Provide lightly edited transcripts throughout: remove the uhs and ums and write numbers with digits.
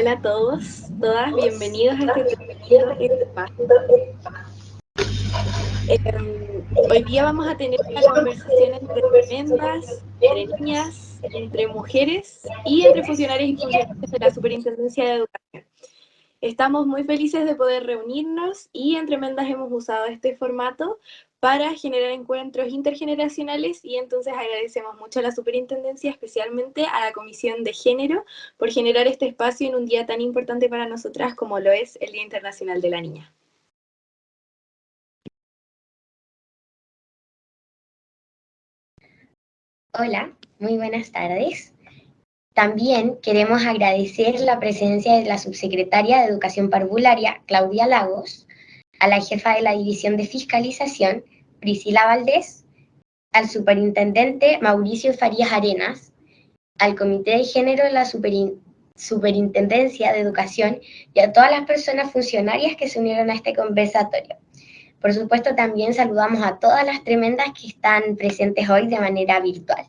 Hola a todos, todas, bienvenidos a este tremendo espacio. Hoy día vamos a tener una conversación entre tremendas, entre niñas, entre mujeres y entre funcionarios y funcionarios de la Superintendencia de Educación. Estamos muy felices de poder reunirnos y en Tremendas hemos usado este formato para generar encuentros intergeneracionales y entonces agradecemos mucho a la Superintendencia, especialmente a la Comisión de Género, por generar este espacio en un día tan importante para nosotras como lo es el Día Internacional de la Niña. Hola, muy buenas tardes. También queremos agradecer la presencia de la subsecretaria de Educación Parvularia, Claudia Lagos, a la jefa de la División de Fiscalización, Priscila Valdés, al superintendente Mauricio Farías Arenas, al Comité de Género de la Superintendencia de Educación y a todas las personas funcionarias que se unieron a este conversatorio. Por supuesto, también saludamos a todas las tremendas que están presentes hoy de manera virtual.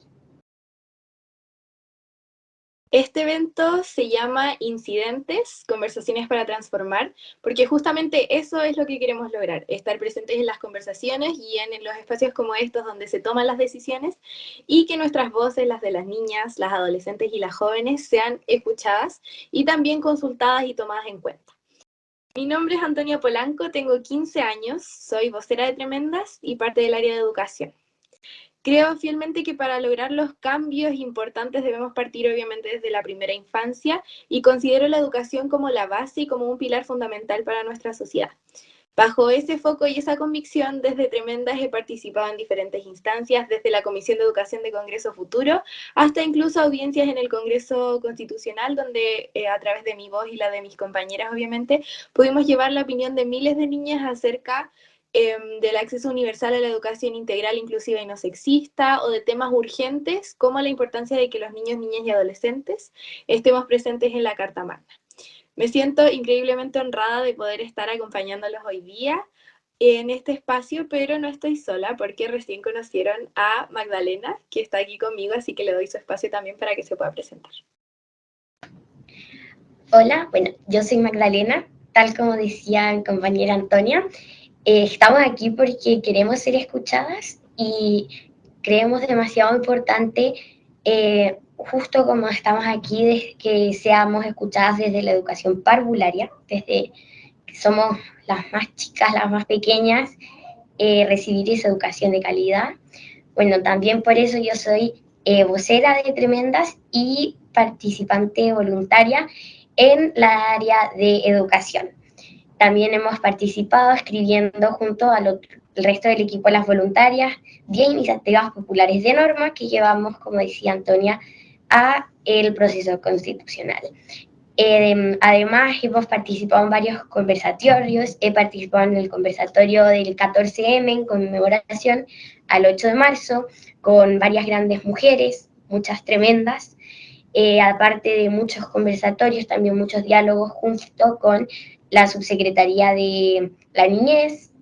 Este evento se llama Incidentes, Conversaciones para Transformar, porque justamente eso es lo que queremos lograr, estar presentes en las conversaciones y en los espacios como estos donde se toman las decisiones y que nuestras voces, las de las niñas, las adolescentes y las jóvenes, sean escuchadas y también consultadas y tomadas en cuenta. Mi nombre es Antonia Polanco, tengo 15 años, soy vocera de Tremendas y parte del área de educación. Creo fielmente que para lograr los cambios importantes debemos partir obviamente desde la primera infancia y considero la educación como la base y como un pilar fundamental para nuestra sociedad. Bajo ese foco y esa convicción, desde Tremendas he participado en diferentes instancias, desde la Comisión de Educación de Congreso Futuro, hasta incluso audiencias en el Congreso Constitucional, donde a través de mi voz y la de mis compañeras, obviamente, pudimos llevar la opinión de miles de niñas acerca del acceso universal a la educación integral, inclusiva y no sexista, o de temas urgentes como la importancia de que los niños, niñas y adolescentes estemos presentes en la Carta Magna. Me siento increíblemente honrada de poder estar acompañándolos hoy día en este espacio, pero no estoy sola porque recién conocieron a Magdalena, que está aquí conmigo, así que le doy su espacio también para que se pueda presentar. Hola, bueno, yo soy Magdalena, tal como decía mi compañera Antonia. Estamos aquí porque queremos ser escuchadas y creemos demasiado importante, justo como estamos aquí, que seamos escuchadas desde la educación parvularia, desde que somos las más chicas, las más pequeñas, recibir esa educación de calidad. Bueno, también por eso yo soy vocera de Tremendas y participante voluntaria en la área de educación. También hemos participado escribiendo junto al resto del equipo de las voluntarias 10 iniciativas populares de norma que llevamos, como decía Antonia, a el proceso constitucional. Además, hemos participado en varios conversatorios. He participado en el conversatorio del 14M en conmemoración al 8 de marzo con varias grandes mujeres, muchas tremendas. Aparte de muchos conversatorios, también muchos diálogos junto con la subsecretaría de la niñez,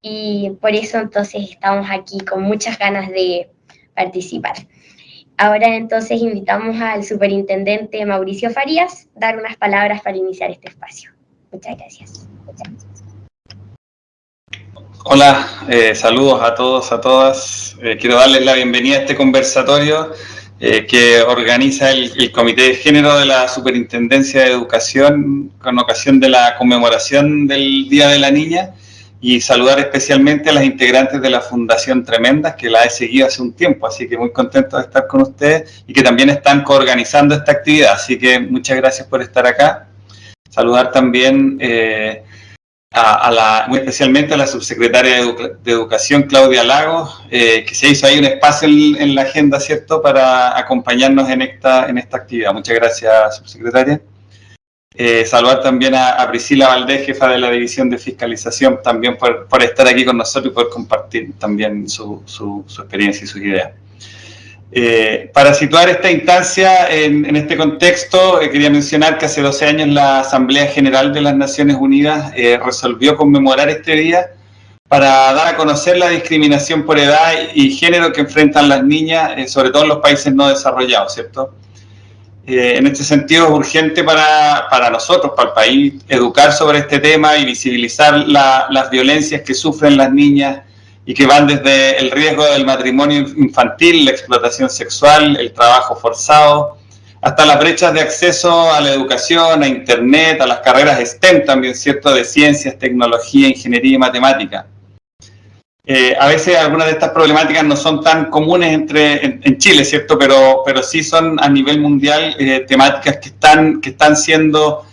y por eso entonces estamos aquí con muchas ganas de participar. Ahora entonces invitamos al superintendente Mauricio Farías a dar unas palabras para iniciar este espacio. Muchas gracias. Hola, saludos a todos, a todas. Quiero darles la bienvenida a este conversatorio que organiza el Comité de Género de la Superintendencia de Educación con ocasión de la conmemoración del Día de la Niña, y saludar especialmente a las integrantes de la Fundación Tremendas, que la he seguido hace un tiempo, así que muy contento de estar con ustedes y que también están coorganizando esta actividad, así que muchas gracias por estar acá. Saludar también muy especialmente a la subsecretaria de Educación, Claudia Lagos, que se hizo ahí un espacio en la agenda, ¿cierto?, para acompañarnos en esta actividad. Muchas gracias, subsecretaria. Saludar también a Priscila Valdés, jefa de la División de Fiscalización, también por estar aquí con nosotros y por compartir también su experiencia y sus ideas. Para situar esta instancia en este contexto, quería mencionar que hace 12 años la Asamblea General de las Naciones Unidas resolvió conmemorar este día para dar a conocer la discriminación por edad y género que enfrentan las niñas, sobre todo en los países no desarrollados, ¿cierto? En este sentido es urgente para nosotros, para el país, educar sobre este tema y visibilizar las violencias que sufren las niñas y que van desde el riesgo del matrimonio infantil, la explotación sexual, el trabajo forzado, hasta las brechas de acceso a la educación, a internet, a las carreras STEM también, ¿cierto?, de ciencias, tecnología, ingeniería y matemática. A veces algunas de estas problemáticas no son tan comunes en Chile, ¿cierto?, pero sí son a nivel mundial temáticas que están siendo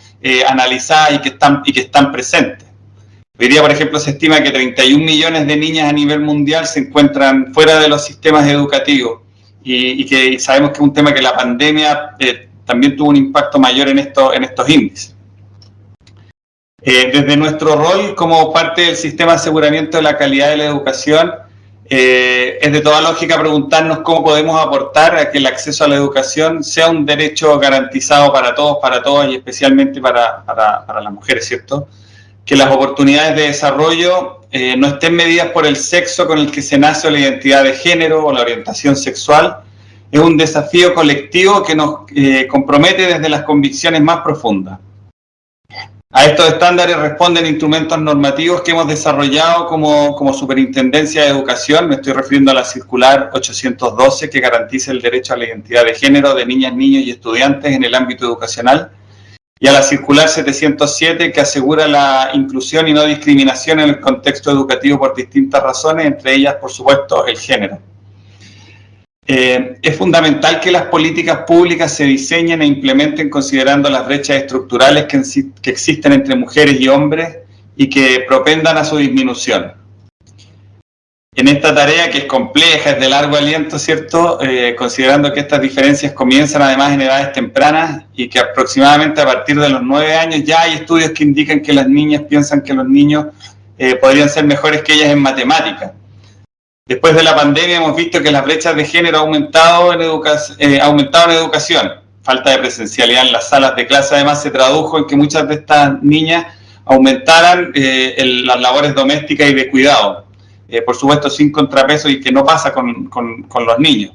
analizadas y que están presentes. Hoy día, por ejemplo, se estima que 31 millones de niñas a nivel mundial se encuentran fuera de los sistemas educativos y que sabemos que es un tema que la pandemia también tuvo un impacto mayor en estos índices. Desde nuestro rol como parte del sistema de aseguramiento de la calidad de la educación, es de toda lógica preguntarnos cómo podemos aportar a que el acceso a la educación sea un derecho garantizado para todos, para todas y especialmente para las mujeres, ¿cierto? Que las oportunidades de desarrollo no estén medidas por el sexo con el que se nace o la identidad de género o la orientación sexual. Es un desafío colectivo que nos compromete desde las convicciones más profundas. A estos estándares responden instrumentos normativos que hemos desarrollado como Superintendencia de Educación. Me estoy refiriendo a la circular 812, que garantiza el derecho a la identidad de género de niñas, niños y estudiantes en el ámbito educacional, y a la circular 707, que asegura la inclusión y no discriminación en el contexto educativo por distintas razones, entre ellas, por supuesto, el género. Es fundamental que las políticas públicas se diseñen e implementen considerando las brechas estructurales que existen entre mujeres y hombres y que propendan a su disminución. En esta tarea, que es compleja, es de largo aliento, ¿cierto?, considerando que estas diferencias comienzan además en edades tempranas y que aproximadamente a partir de los 9 años ya hay estudios que indican que las niñas piensan que los niños podrían ser mejores que ellas en matemáticas. Después de la pandemia hemos visto que las brechas de género han aumentado en educación. Falta de presencialidad en las salas de clase además se tradujo en que muchas de estas niñas aumentaran las labores domésticas y de cuidado. Por supuesto sin contrapeso, y que no pasa con los niños.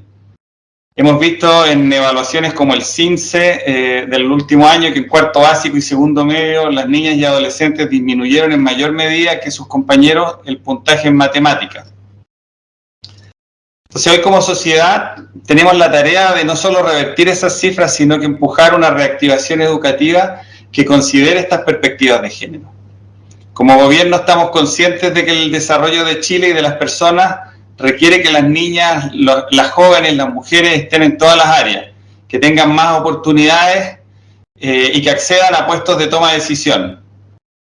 Hemos visto en evaluaciones como el CINCE del último año que en cuarto básico y segundo medio las niñas y adolescentes disminuyeron en mayor medida que sus compañeros el puntaje en matemáticas. Entonces hoy como sociedad tenemos la tarea de no solo revertir esas cifras, sino que empujar una reactivación educativa que considere estas perspectivas de género. Como gobierno estamos conscientes de que el desarrollo de Chile y de las personas requiere que las niñas, las jóvenes, las mujeres estén en todas las áreas, que tengan más oportunidades y que accedan a puestos de toma de decisión.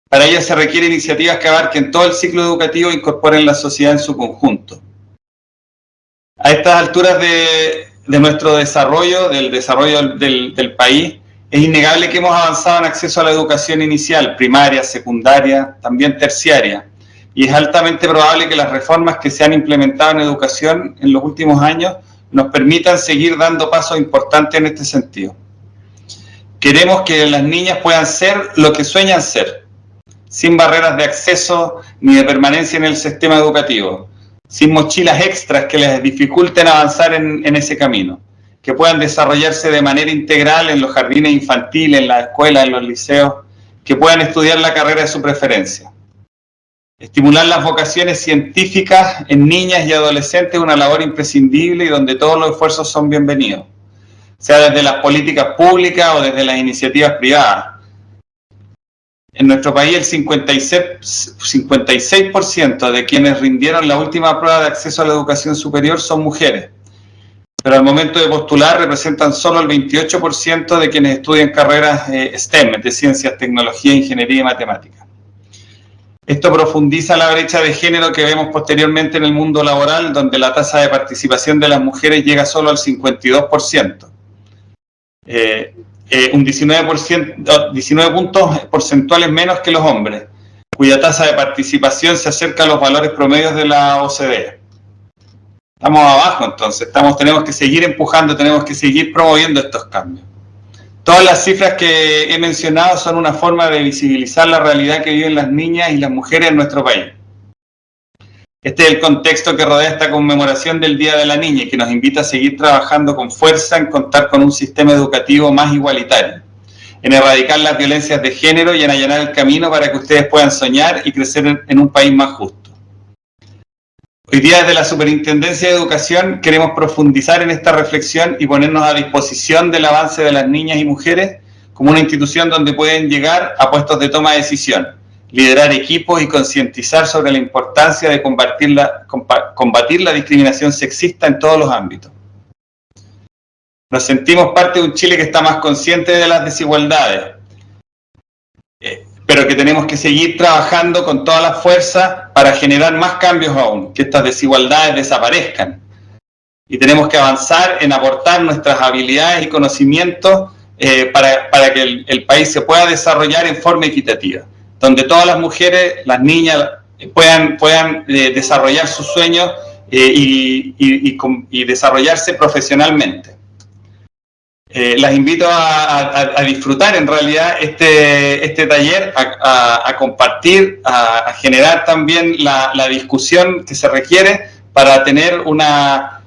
Para ello se requieren iniciativas que abarquen todo el ciclo educativo e incorporen la sociedad en su conjunto. A estas alturas de nuestro desarrollo, del país, es innegable que hemos avanzado en acceso a la educación inicial, primaria, secundaria, también terciaria, y es altamente probable que las reformas que se han implementado en educación en los últimos años nos permitan seguir dando pasos importantes en este sentido. Queremos que las niñas puedan ser lo que sueñan ser, sin barreras de acceso ni de permanencia en el sistema educativo, sin mochilas extras que les dificulten avanzar en ese camino, que puedan desarrollarse de manera integral en los jardines infantiles, en las escuelas, en los liceos, que puedan estudiar la carrera de su preferencia. Estimular las vocaciones científicas en niñas y adolescentes es una labor imprescindible y donde todos los esfuerzos son bienvenidos, sea desde las políticas públicas o desde las iniciativas privadas. En nuestro país el 56% de quienes rindieron la última prueba de acceso a la educación superior son mujeres, pero al momento de postular representan solo el 28% de quienes estudian carreras STEM, de ciencias, tecnología, ingeniería y matemáticas. Esto profundiza la brecha de género que vemos posteriormente en el mundo laboral, donde la tasa de participación de las mujeres llega solo al 52%. Un 19 puntos porcentuales menos que los hombres, cuya tasa de participación se acerca a los valores promedios de la OCDE. Estamos abajo, entonces, tenemos que seguir empujando, tenemos que seguir promoviendo estos cambios. Todas las cifras que he mencionado son una forma de visibilizar la realidad que viven las niñas y las mujeres en nuestro país. Este es el contexto que rodea esta conmemoración del Día de la Niña y que nos invita a seguir trabajando con fuerza en contar con un sistema educativo más igualitario, en erradicar las violencias de género y en allanar el camino para que ustedes puedan soñar y crecer en un país más justo. Hoy día desde la Superintendencia de Educación queremos profundizar en esta reflexión y ponernos a disposición del avance de las niñas y mujeres como una institución donde pueden llegar a puestos de toma de decisión, liderar equipos y concientizar sobre la importancia de combatir la discriminación sexista en todos los ámbitos. Nos sentimos parte de un Chile que está más consciente de las desigualdades, pero que tenemos que seguir trabajando con toda la fuerza para generar más cambios aún, que estas desigualdades desaparezcan. Y tenemos que avanzar en aportar nuestras habilidades y conocimientos para que el país se pueda desarrollar en forma equitativa, donde todas las mujeres, las niñas, puedan desarrollar sus sueños y desarrollarse profesionalmente. Las invito a disfrutar en realidad este taller, a compartir, a generar también la discusión que se requiere para tener una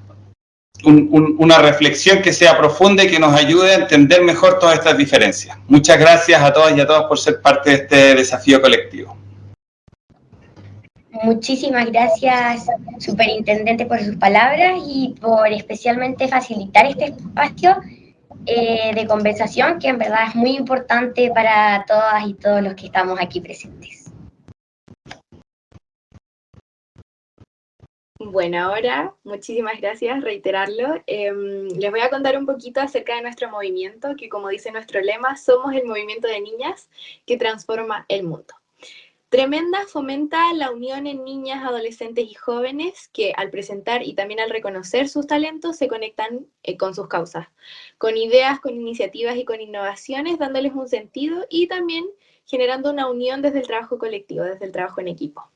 reflexión que sea profunda y que nos ayude a entender mejor todas estas diferencias. Muchas gracias a todas y a todos por ser parte de este desafío colectivo. Muchísimas gracias, superintendente, por sus palabras y por especialmente facilitar este espacio de conversación, que en verdad es muy importante para todas y todos los que estamos aquí presentes. Bueno, ahora, muchísimas gracias, reiterarlo. Les voy a contar un poquito acerca de nuestro movimiento, que como dice nuestro lema, somos el movimiento de niñas que transforma el mundo. Tremenda fomenta la unión en niñas, adolescentes y jóvenes que al presentar y también al reconocer sus talentos se conectan con sus causas, con ideas, con iniciativas y con innovaciones, dándoles un sentido y también generando una unión desde el trabajo colectivo, desde el trabajo en equipo.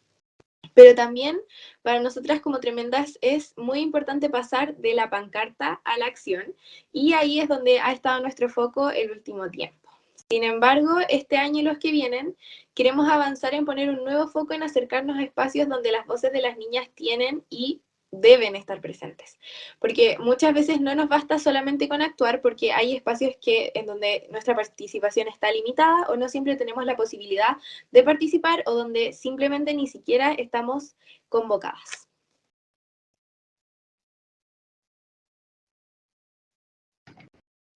Pero también para nosotras como Tremendas es muy importante pasar de la pancarta a la acción y ahí es donde ha estado nuestro foco el último tiempo. Sin embargo, este año y los que vienen, queremos avanzar en poner un nuevo foco en acercarnos a espacios donde las voces de las niñas tienen y deben estar presentes. Porque muchas veces no nos basta solamente con actuar, porque hay espacios en donde nuestra participación está limitada o no siempre tenemos la posibilidad de participar o donde simplemente ni siquiera estamos convocadas.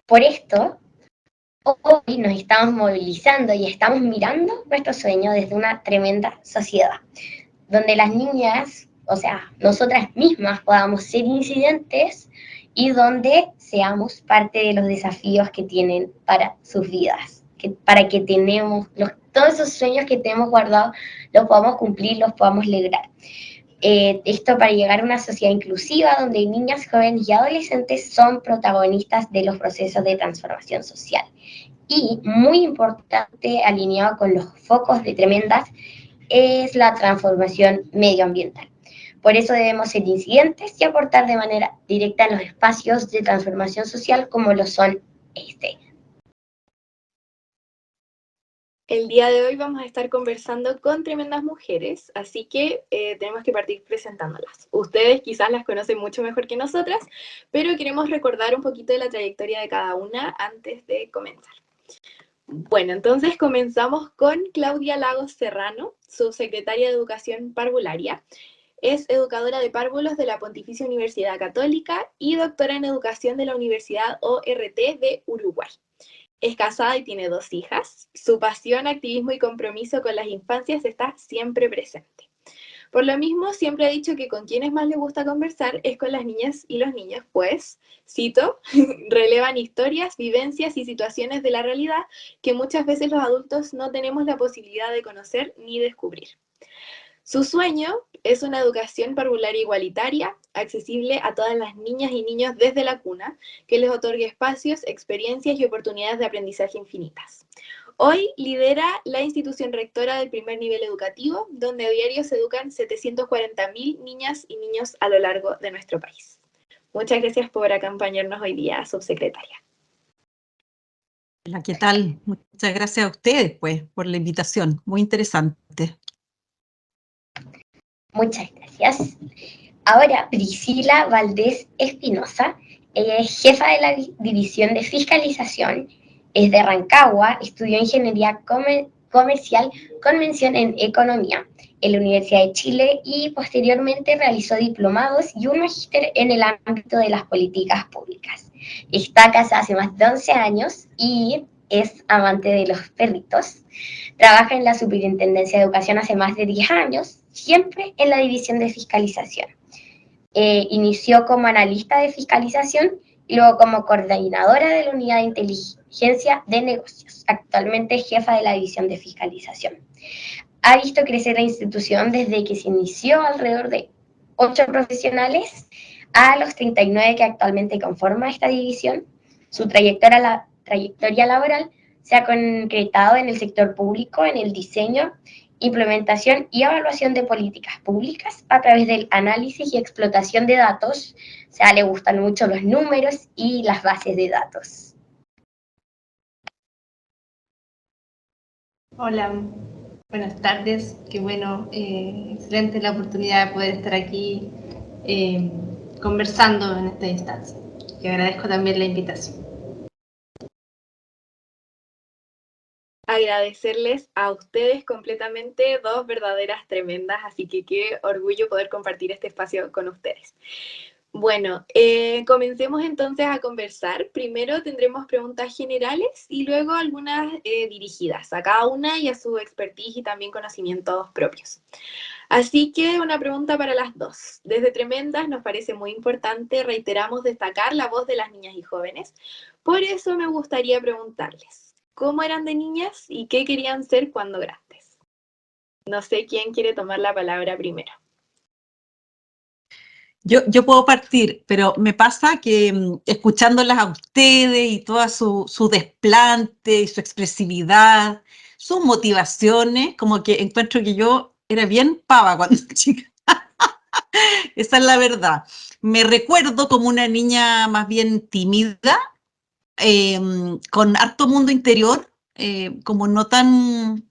Por esto, hoy nos estamos movilizando y estamos mirando nuestro sueño desde una tremenda sociedad, donde las niñas, o sea, nosotras mismas podamos ser incidentes y donde seamos parte de los desafíos que tienen para sus vidas, para que todos esos sueños que tenemos guardados los podamos cumplir, los podamos lograr. Esto para llegar a una sociedad inclusiva donde niñas, jóvenes y adolescentes son protagonistas de los procesos de transformación social. Y muy importante, alineado con los focos de Tremendas, es la transformación medioambiental. Por eso debemos ser incidentes y aportar de manera directa en los espacios de transformación social como lo son este. El día de hoy vamos a estar conversando con tremendas mujeres, así que tenemos que partir presentándolas. Ustedes quizás las conocen mucho mejor que nosotras, pero queremos recordar un poquito de la trayectoria de cada una antes de comenzar. Bueno, entonces comenzamos con Claudia Lagos Serrano, subsecretaria de Educación Parvularia. Es educadora de párvulos de la Pontificia Universidad Católica y doctora en Educación de la Universidad ORT de Uruguay. Es casada y tiene 2 hijas. Su pasión, activismo y compromiso con las infancias está siempre presente. Por lo mismo, siempre ha dicho que con quienes más le gusta conversar es con las niñas y los niños, pues, cito, relevan historias, vivencias y situaciones de la realidad que muchas veces los adultos no tenemos la posibilidad de conocer ni descubrir. Su sueño es una educación parvularia igualitaria, accesible a todas las niñas y niños desde la cuna, que les otorgue espacios, experiencias y oportunidades de aprendizaje infinitas. Hoy lidera la institución rectora del primer nivel educativo, donde a diario se educan 740.000 niñas y niños a lo largo de nuestro país. Muchas gracias por acompañarnos hoy día, subsecretaria. Hola, ¿qué tal? Muchas gracias a ustedes, pues, por la invitación. Muy interesante. Muchas gracias. Ahora, Priscila Valdés Espinosa, ella es jefa de la División de Fiscalización, es de Rancagua, estudió Ingeniería Comercial con mención en Economía en la Universidad de Chile y posteriormente realizó diplomados y un magíster en el ámbito de las políticas públicas. Está casada hace más de 11 años y es amante de los perritos. Trabaja en la Superintendencia de Educación hace más de 10 años, siempre en la División de Fiscalización. Inició como analista de fiscalización y luego como coordinadora de la unidad de inteligencia de negocios. Actualmente es jefa de la división de fiscalización. Ha visto crecer la institución desde que se inició alrededor de 8 profesionales a los 39 que actualmente conforman esta división. Su trayectoria laboral se ha concretado en el sector público, en el diseño, implementación y evaluación de políticas públicas a través del análisis y explotación de datos. O sea, le gustan mucho los números y las bases de datos. Hola, buenas tardes. Qué bueno, excelente la oportunidad de poder estar aquí conversando en esta instancia. Y agradezco también la invitación. Agradecerles a ustedes completamente, dos verdaderas tremendas, así que qué orgullo poder compartir este espacio con ustedes. Bueno, comencemos entonces a conversar. Primero tendremos preguntas generales y luego algunas dirigidas a cada una y a su expertise y también conocimientos propios. Así que una pregunta para las dos. Desde Tremendas nos parece muy importante, reiteramos, destacar la voz de las niñas y jóvenes. Por eso me gustaría preguntarles, ¿cómo eran de niñas y qué querían ser cuando grandes? No sé quién quiere tomar la palabra primero. Yo puedo partir, pero me pasa que escuchándolas a ustedes y toda su desplante y su expresividad, sus motivaciones, como que encuentro que yo era bien pava cuando chica. Esa es la verdad. Me recuerdo como una niña más bien tímida, con harto mundo interior, como no tan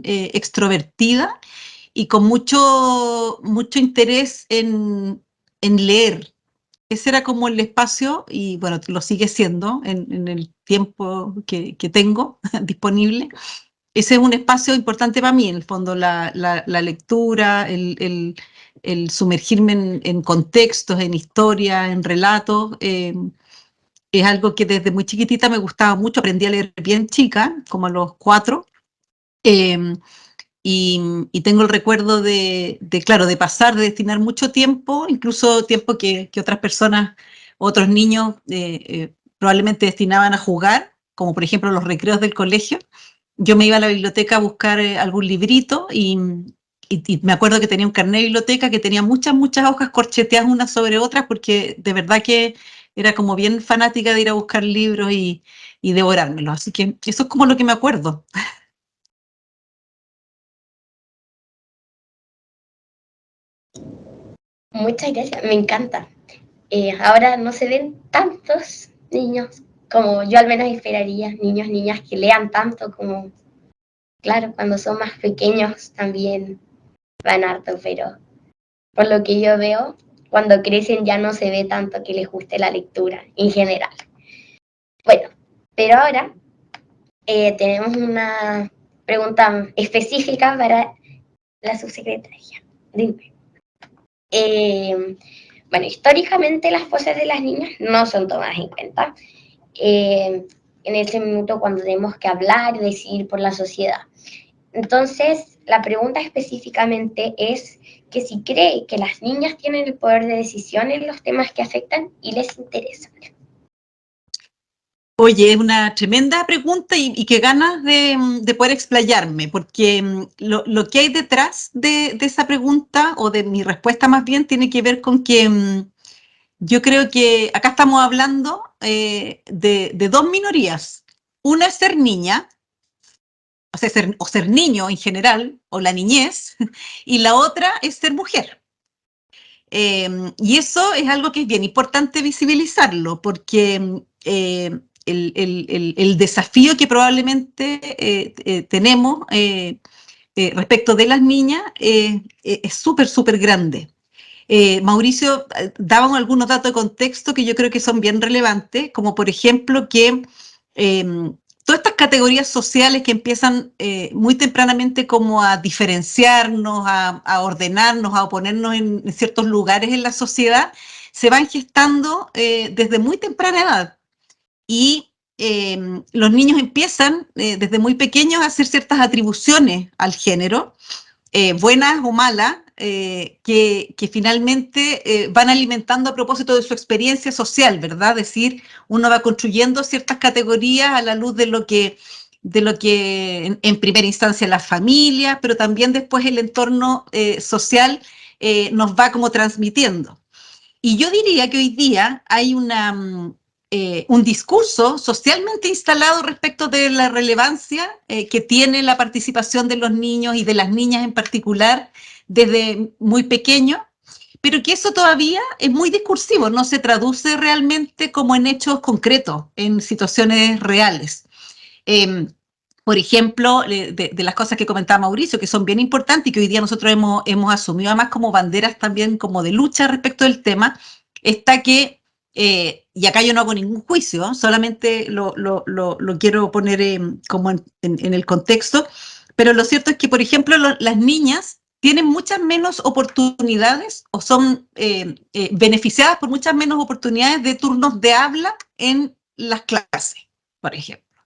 extrovertida y con mucho interés en leer. Ese era como el espacio, y bueno, lo sigue siendo en el tiempo que tengo disponible. Ese es un espacio importante para mí, en el fondo, la lectura, el sumergirme en contextos, en historias, en relatos. Es algo que desde muy chiquitita me gustaba mucho, aprendí a leer bien chica, como a los 4, y tengo el recuerdo claro, de pasar, de destinar mucho tiempo, incluso tiempo que otras personas, otros niños probablemente destinaban a jugar, como por ejemplo los recreos del colegio. Yo me iba a la biblioteca a buscar algún librito y me acuerdo que tenía un carnet de biblioteca que tenía muchas hojas corcheteadas unas sobre otras, porque de verdad que era como bien fanática de ir a buscar libros y devorármelos. Así que eso es como lo que me acuerdo. Muchas gracias, me encanta. Ahora no se ven tantos niños como yo al menos esperaría, niños, niñas que lean tanto como, claro, cuando son más pequeños también van harto, pero por lo que yo veo, cuando crecen ya no se ve tanto que les guste la lectura en general. Bueno, pero ahora tenemos una pregunta específica para la subsecretaria. Dime. Bueno, históricamente las voces de las niñas no son tomadas en cuenta en ese minuto cuando tenemos que hablar y decidir por la sociedad. Entonces, la pregunta específicamente es que si cree que las niñas tienen el poder de decisión en los temas que afectan y les interesan. Oye, es una tremenda pregunta y qué ganas de poder explayarme, porque lo que hay detrás de esa pregunta, o de mi respuesta más bien, tiene que ver con que yo creo que acá estamos hablando de dos minorías. Una es ser niña, o ser niño en general, o la niñez, y la otra es ser mujer. Y eso es algo que es bien importante visibilizarlo, porque el desafío que probablemente tenemos respecto de las niñas es súper grande. Mauricio daba algunos datos de contexto que yo creo que son bien relevantes, como por ejemplo que todas estas categorías sociales que empiezan muy tempranamente como a diferenciarnos, a ordenarnos, a ponernos en ciertos lugares en la sociedad, se van gestando desde muy temprana edad. Y los niños empiezan desde muy pequeños a hacer ciertas atribuciones al género, buenas o malas, que finalmente van alimentando a propósito de su experiencia social, ¿verdad? Es decir, uno va construyendo ciertas categorías a la luz de lo que en primera instancia la familia, pero también después el entorno social nos va como transmitiendo. Y yo diría que hoy día hay un discurso socialmente instalado respecto de la relevancia que tiene la participación de los niños y de las niñas en particular desde muy pequeños, pero que eso todavía es muy discursivo, no se traduce realmente como en hechos concretos, en situaciones reales. Por ejemplo, de las cosas que comentaba Mauricio, que son bien importantes y que hoy día nosotros hemos asumido además como banderas también como de lucha respecto del tema, está que, y acá yo no hago ningún juicio, solamente lo quiero poner como en el contexto, pero lo cierto es que, por ejemplo, las niñas tienen muchas menos oportunidades o son beneficiadas por muchas menos oportunidades de turnos de habla en las clases, por ejemplo.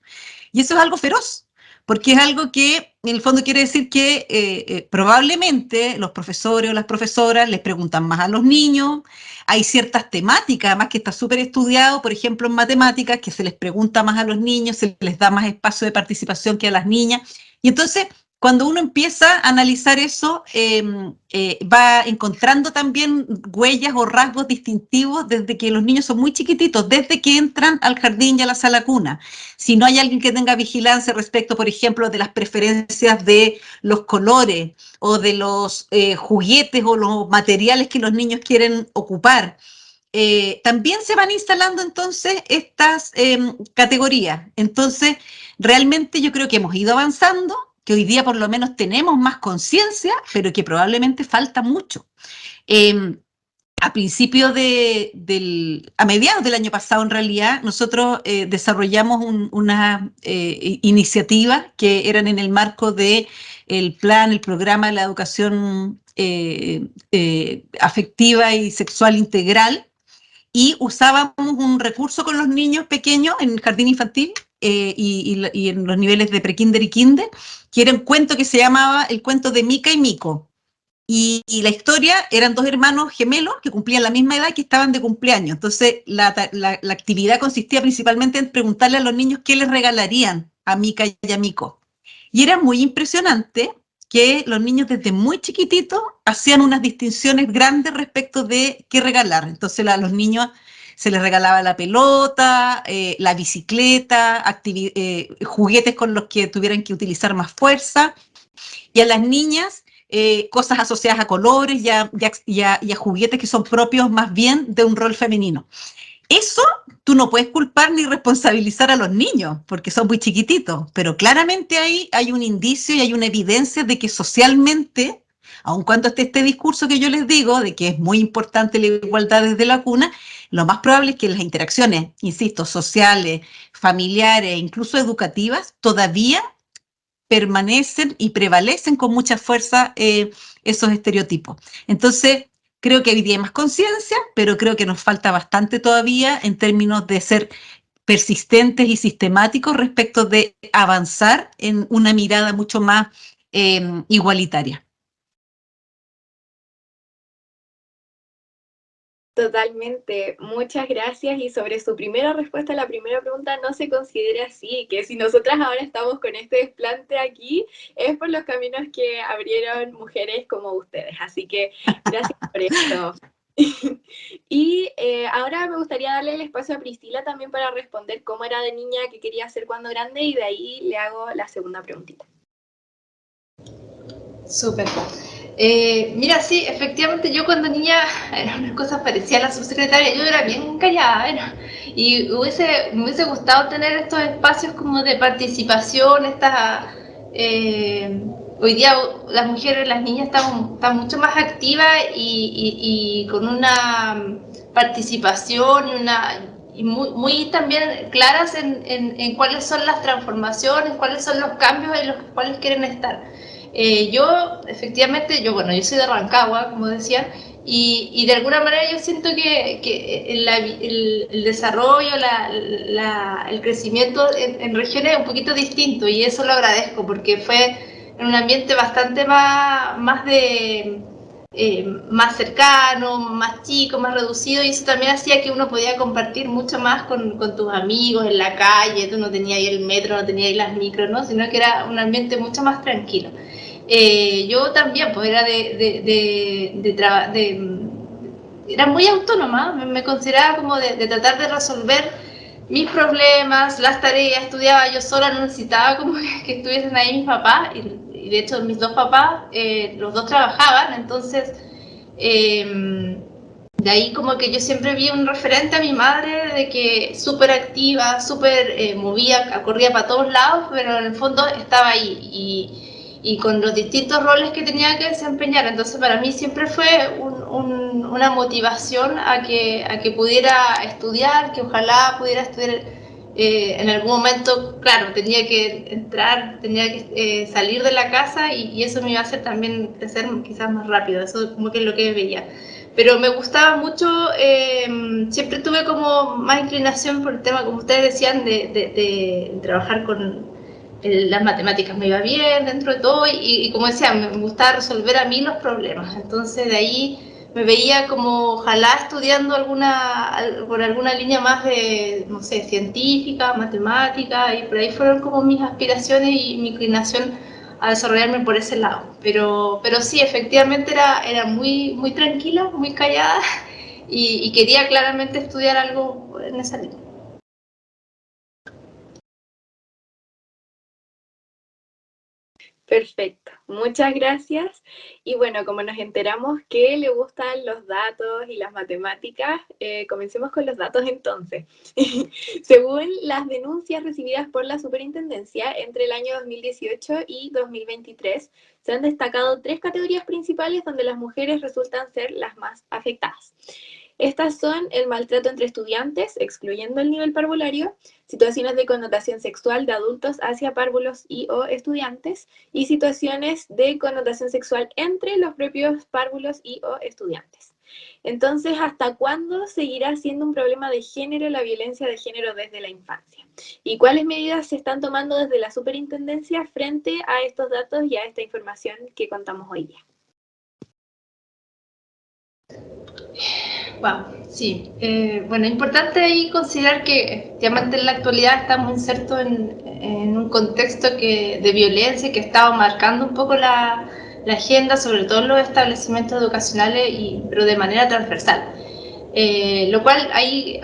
Y eso es algo feroz, porque es algo que en el fondo quiere decir que probablemente los profesores o las profesoras les preguntan más a los niños, hay ciertas temáticas, además que está súper estudiado, por ejemplo en matemáticas, que se les pregunta más a los niños, se les da más espacio de participación que a las niñas, y entonces cuando uno empieza a analizar eso, va encontrando también huellas o rasgos distintivos desde que los niños son muy chiquititos, desde que entran al jardín y a la sala cuna. Si no hay alguien que tenga vigilancia respecto, por ejemplo, de las preferencias de los colores o de los juguetes o los materiales que los niños quieren ocupar, también se van instalando entonces estas categorías. Entonces, realmente yo creo que hemos ido avanzando, que hoy día por lo menos tenemos más conciencia, pero que probablemente falta mucho. A mediados del año pasado, en realidad, nosotros desarrollamos unas iniciativas que eran en el marco del el programa de la educación afectiva y sexual integral, y usábamos un recurso con los niños pequeños en el jardín infantil y en los niveles de prekinder y kinder, que era un cuento que se llamaba el cuento de Mica y Mico. Y la historia eran dos hermanos gemelos que cumplían la misma edad y que estaban de cumpleaños. Entonces, la actividad consistía principalmente en preguntarle a los niños qué les regalarían a Mica y a Mico. Y era muy impresionante que los niños desde muy chiquititos hacían unas distinciones grandes respecto de qué regalar. Entonces, a los niños se les regalaba la pelota, la bicicleta, juguetes con los que tuvieran que utilizar más fuerza, y a las niñas cosas asociadas a colores y a juguetes que son propios más bien de un rol femenino. Eso tú no puedes culpar ni responsabilizar a los niños porque son muy chiquititos, pero claramente ahí hay un indicio y hay una evidencia de que socialmente, aun cuando esté este discurso que yo les digo de que es muy importante la igualdad desde la cuna, lo más probable es que las interacciones, insisto, sociales, familiares, incluso educativas, todavía permanecen y prevalecen con mucha fuerza esos estereotipos. Entonces, creo que hoy día hay más conciencia, pero creo que nos falta bastante todavía en términos de ser persistentes y sistemáticos respecto de avanzar en una mirada mucho más igualitaria. Totalmente, muchas gracias. Y sobre su primera respuesta a la primera pregunta, no se considera así, que si nosotras ahora estamos con este desplante aquí, es por los caminos que abrieron mujeres como ustedes. Así que gracias por esto. Y ahora me gustaría darle el espacio a Priscila también para responder cómo era de niña, qué quería hacer cuando grande, y de ahí le hago la segunda preguntita. Súper. Mira, sí, efectivamente yo cuando niña era una cosa parecida a la subsecretaria, yo era bien callada, y me hubiese gustado tener estos espacios como de participación, hoy día las mujeres, las niñas están mucho más activas y con una participación y muy también claras en cuáles son las transformaciones, cuáles son los cambios en los cuales quieren estar. Yo, efectivamente, yo soy de Rancagua, como decía, y de alguna manera yo siento que el desarrollo, el crecimiento en regiones es un poquito distinto, y eso lo agradezco porque fue en un ambiente bastante más cercano, más chico, más reducido, y eso también hacía que uno podía compartir mucho más con tus amigos en la calle. Tú no tenías ahí el metro, no tenías ahí las micros, ¿no? Sino que era un ambiente mucho más tranquilo. Yo también, pues era muy autónoma, me consideraba como de tratar de resolver mis problemas, las tareas, estudiaba yo sola, no necesitaba como que estuviesen ahí mis papás, y de hecho mis dos papás, los dos trabajaban, entonces de ahí como que yo siempre vi un referente a mi madre de que súper activa, súper movía, corría para todos lados, pero en el fondo estaba ahí y con los distintos roles que tenía que desempeñar. Entonces para mí siempre fue una motivación a que pudiera estudiar, que ojalá pudiera estudiar en algún momento. Claro, tenía que entrar, tenía que salir de la casa, y eso me iba a hacer también crecer quizás más rápido. Eso como que es lo que veía. Pero me gustaba mucho, siempre tuve como más inclinación por el tema, como ustedes decían, de trabajar con las matemáticas. Me iba bien dentro de todo, y como decía, me gustaba resolver a mí los problemas. Entonces de ahí me veía como ojalá estudiando por alguna línea más de, no sé, científica, matemática, y por ahí fueron como mis aspiraciones y mi inclinación a desarrollarme por ese lado. Pero sí, efectivamente era muy tranquila, muy callada, y quería claramente estudiar algo en esa línea. Perfecto, muchas gracias. Y bueno, como nos enteramos que le gustan los datos y las matemáticas, comencemos con los datos entonces. Según las denuncias recibidas por la Superintendencia entre el año 2018 y 2023, se han destacado 3 categorías principales donde las mujeres resultan ser las más afectadas. Estas son el maltrato entre estudiantes, excluyendo el nivel parvulario, situaciones de connotación sexual de adultos hacia párvulos y o estudiantes, y situaciones de connotación sexual entre los propios párvulos y o estudiantes. Entonces, ¿hasta cuándo seguirá siendo un problema de género la violencia de género desde la infancia? ¿Y cuáles medidas se están tomando desde la Superintendencia frente a estos datos y a esta información que contamos hoy día? Wow, sí. Bueno, importante ahí considerar que efectivamente en la actualidad estamos insertos en un contexto de violencia que está marcando un poco la agenda, sobre todo en los establecimientos educacionales, pero de manera transversal. Lo cual ahí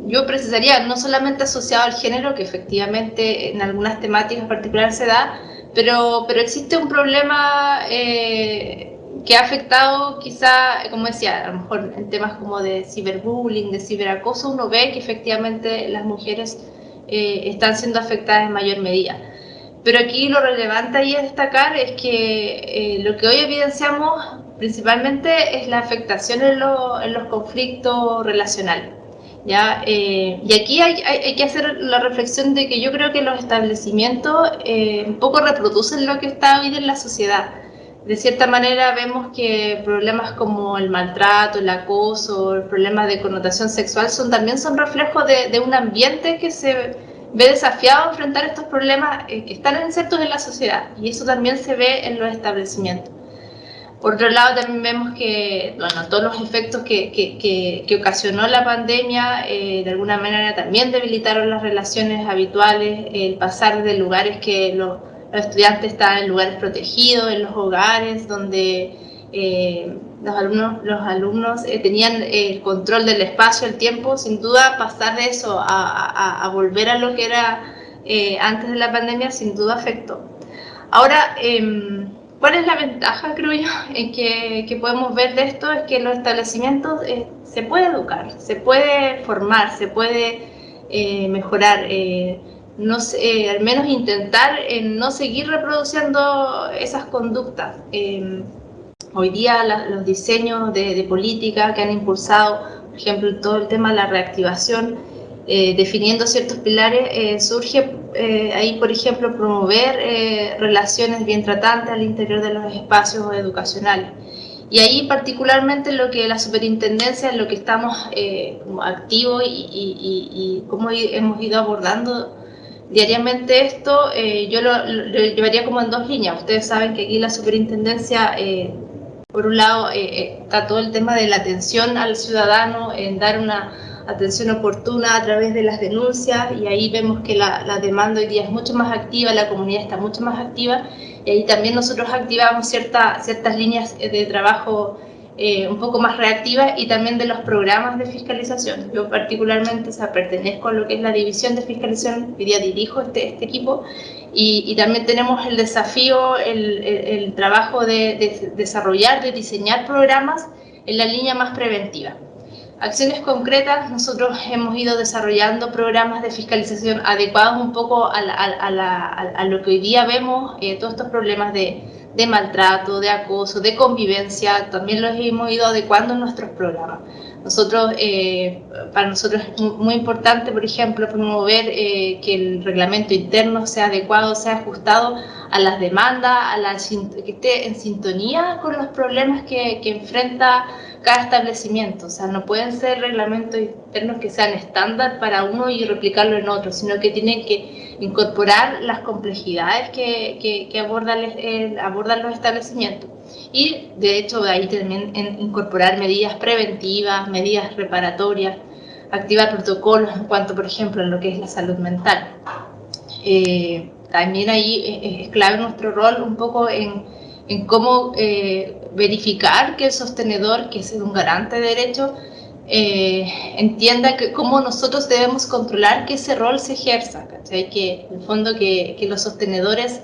yo precisaría, no solamente asociado al género, que efectivamente en algunas temáticas particulares se da, pero existe un problema que ha afectado quizá, como decía, a lo mejor en temas como de ciberbullying, de ciberacoso. Uno ve que efectivamente las mujeres están siendo afectadas en mayor medida. Pero aquí lo relevante ahí a destacar es que lo que hoy evidenciamos principalmente es la afectación en los conflictos relacionales. ¿Ya? Y aquí hay que hacer la reflexión de que yo creo que los establecimientos un poco reproducen lo que está hoy en la sociedad. De cierta manera vemos que problemas como el maltrato, el acoso, el problema de connotación sexual también son reflejos de un ambiente que se ve desafiado a enfrentar estos problemas que están insertos en la sociedad, y eso también se ve en los establecimientos. Por otro lado, también vemos que todos los efectos que ocasionó la pandemia de alguna manera también debilitaron las relaciones habituales, el pasar de lugares que los estudiantes estaban en lugares protegidos, en los hogares, donde los alumnos tenían el control del espacio, el tiempo. Sin duda, pasar de eso a volver a lo que era antes de la pandemia, sin duda afectó. Ahora, ¿cuál es la ventaja, creo yo, que podemos ver de esto? Es que en los establecimientos se puede educar, se puede formar, se puede mejorar. al menos intentar no seguir reproduciendo esas conductas. Hoy día los diseños de política que han impulsado, por ejemplo, todo el tema de la reactivación, definiendo ciertos pilares, surge ahí, por ejemplo, promover relaciones bien tratantes al interior de los espacios educacionales. Y ahí particularmente lo que la superintendencia, en lo que estamos activos y cómo hemos ido abordando diariamente esto, yo lo llevaría como en dos líneas. Ustedes saben que aquí la superintendencia, por un lado, está todo el tema de la atención al ciudadano, en dar una atención oportuna a través de las denuncias, y ahí vemos que la demanda hoy día es mucho más activa, la comunidad está mucho más activa, y ahí también nosotros activamos ciertas líneas de trabajo un poco más reactivas, y también de los programas de fiscalización. Yo particularmente, pertenezco a lo que es la división de fiscalización, hoy día dirijo este equipo, y también tenemos el desafío, el trabajo de desarrollar, de diseñar programas en la línea más preventiva. Acciones concretas, nosotros hemos ido desarrollando programas de fiscalización adecuados un poco a lo que hoy día vemos, todos estos problemas de maltrato, de acoso, de convivencia, también los hemos ido adecuando en nuestros programas. Para nosotros es muy importante, por ejemplo, promover que el reglamento interno sea adecuado, sea ajustado a las demandas, que esté en sintonía con los problemas que enfrenta cada establecimiento. O sea, no pueden ser reglamentos internos que sean estándar para uno y replicarlo en otro, sino que tienen que incorporar las complejidades que abordan los establecimientos. Y de hecho de ahí también incorporar medidas preventivas, medidas reparatorias, activar protocolos en cuanto, por ejemplo, en lo que es la salud mental. También ahí es clave nuestro rol un poco en cómo verificar que el sostenedor, que es un garante de derechos, entienda cómo nosotros debemos controlar que ese rol se ejerza, ¿cachai? Que en el fondo que los sostenedores,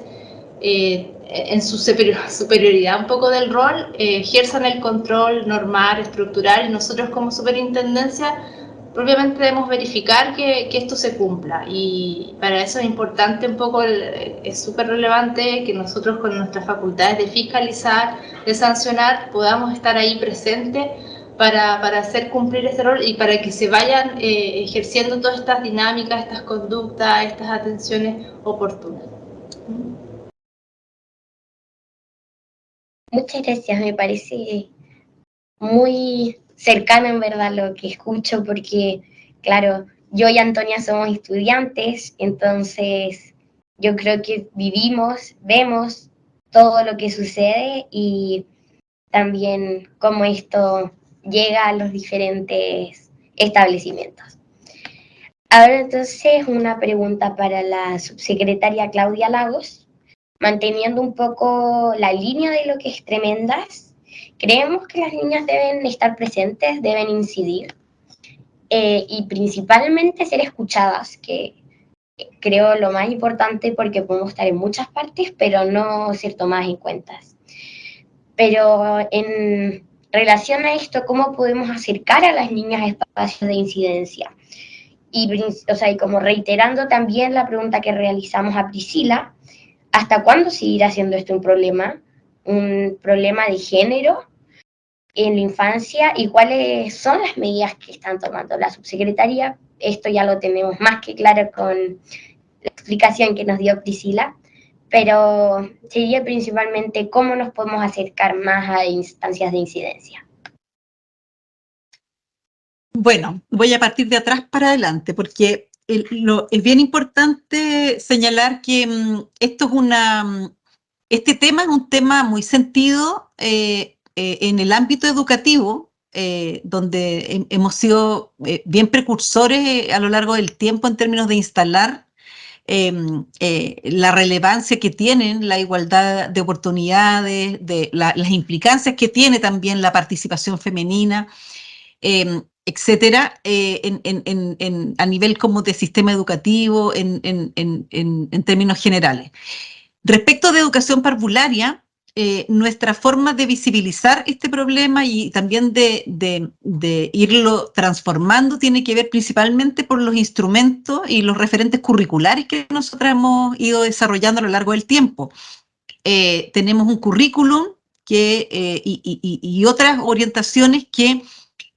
en su superioridad un poco del rol, ejerzan el control normal, estructural, y nosotros como superintendencia propiamente debemos verificar que esto se cumpla, y para eso es importante un poco, es súper relevante que nosotros con nuestras facultades de fiscalizar, de sancionar, podamos estar ahí presentes para hacer cumplir ese rol y para que se vayan ejerciendo todas estas dinámicas, estas conductas, estas atenciones oportunas. Muchas gracias, me parece muy cercano en verdad lo que escucho, porque claro, yo y Antonia somos estudiantes, entonces yo creo que vemos todo lo que sucede y también cómo esto llega a los diferentes establecimientos. Ahora entonces una pregunta para la subsecretaria Claudia Lagos, manteniendo un poco la línea de lo que es Tremendas. Creemos que las niñas deben estar presentes, deben incidir y principalmente ser escuchadas, que creo lo más importante, porque podemos estar en muchas partes, pero no ser tomadas en cuenta. Pero en relación a esto, ¿cómo podemos acercar a las niñas a espacios de incidencia? Y como reiterando también la pregunta que realizamos a Priscila, ¿hasta cuándo seguirá siendo esto un problema de género en la infancia, y cuáles son las medidas que están tomando la subsecretaría? Esto ya lo tenemos más que claro con la explicación que nos dio Priscila, pero sería principalmente cómo nos podemos acercar más a instancias de incidencia. Bueno, voy a partir de atrás para adelante, porque es bien importante señalar que este tema es un tema muy sentido en el ámbito educativo, donde hemos sido bien precursores a lo largo del tiempo en términos de instalar la relevancia que tienen la igualdad de oportunidades, las implicancias que tiene también la participación femenina, etcétera, a nivel como de sistema educativo, en términos generales. Respecto de educación parvularia, nuestra forma de visibilizar este problema y también de irlo transformando tiene que ver principalmente por los instrumentos y los referentes curriculares que nosotros hemos ido desarrollando a lo largo del tiempo. Tenemos un currículum y otras orientaciones que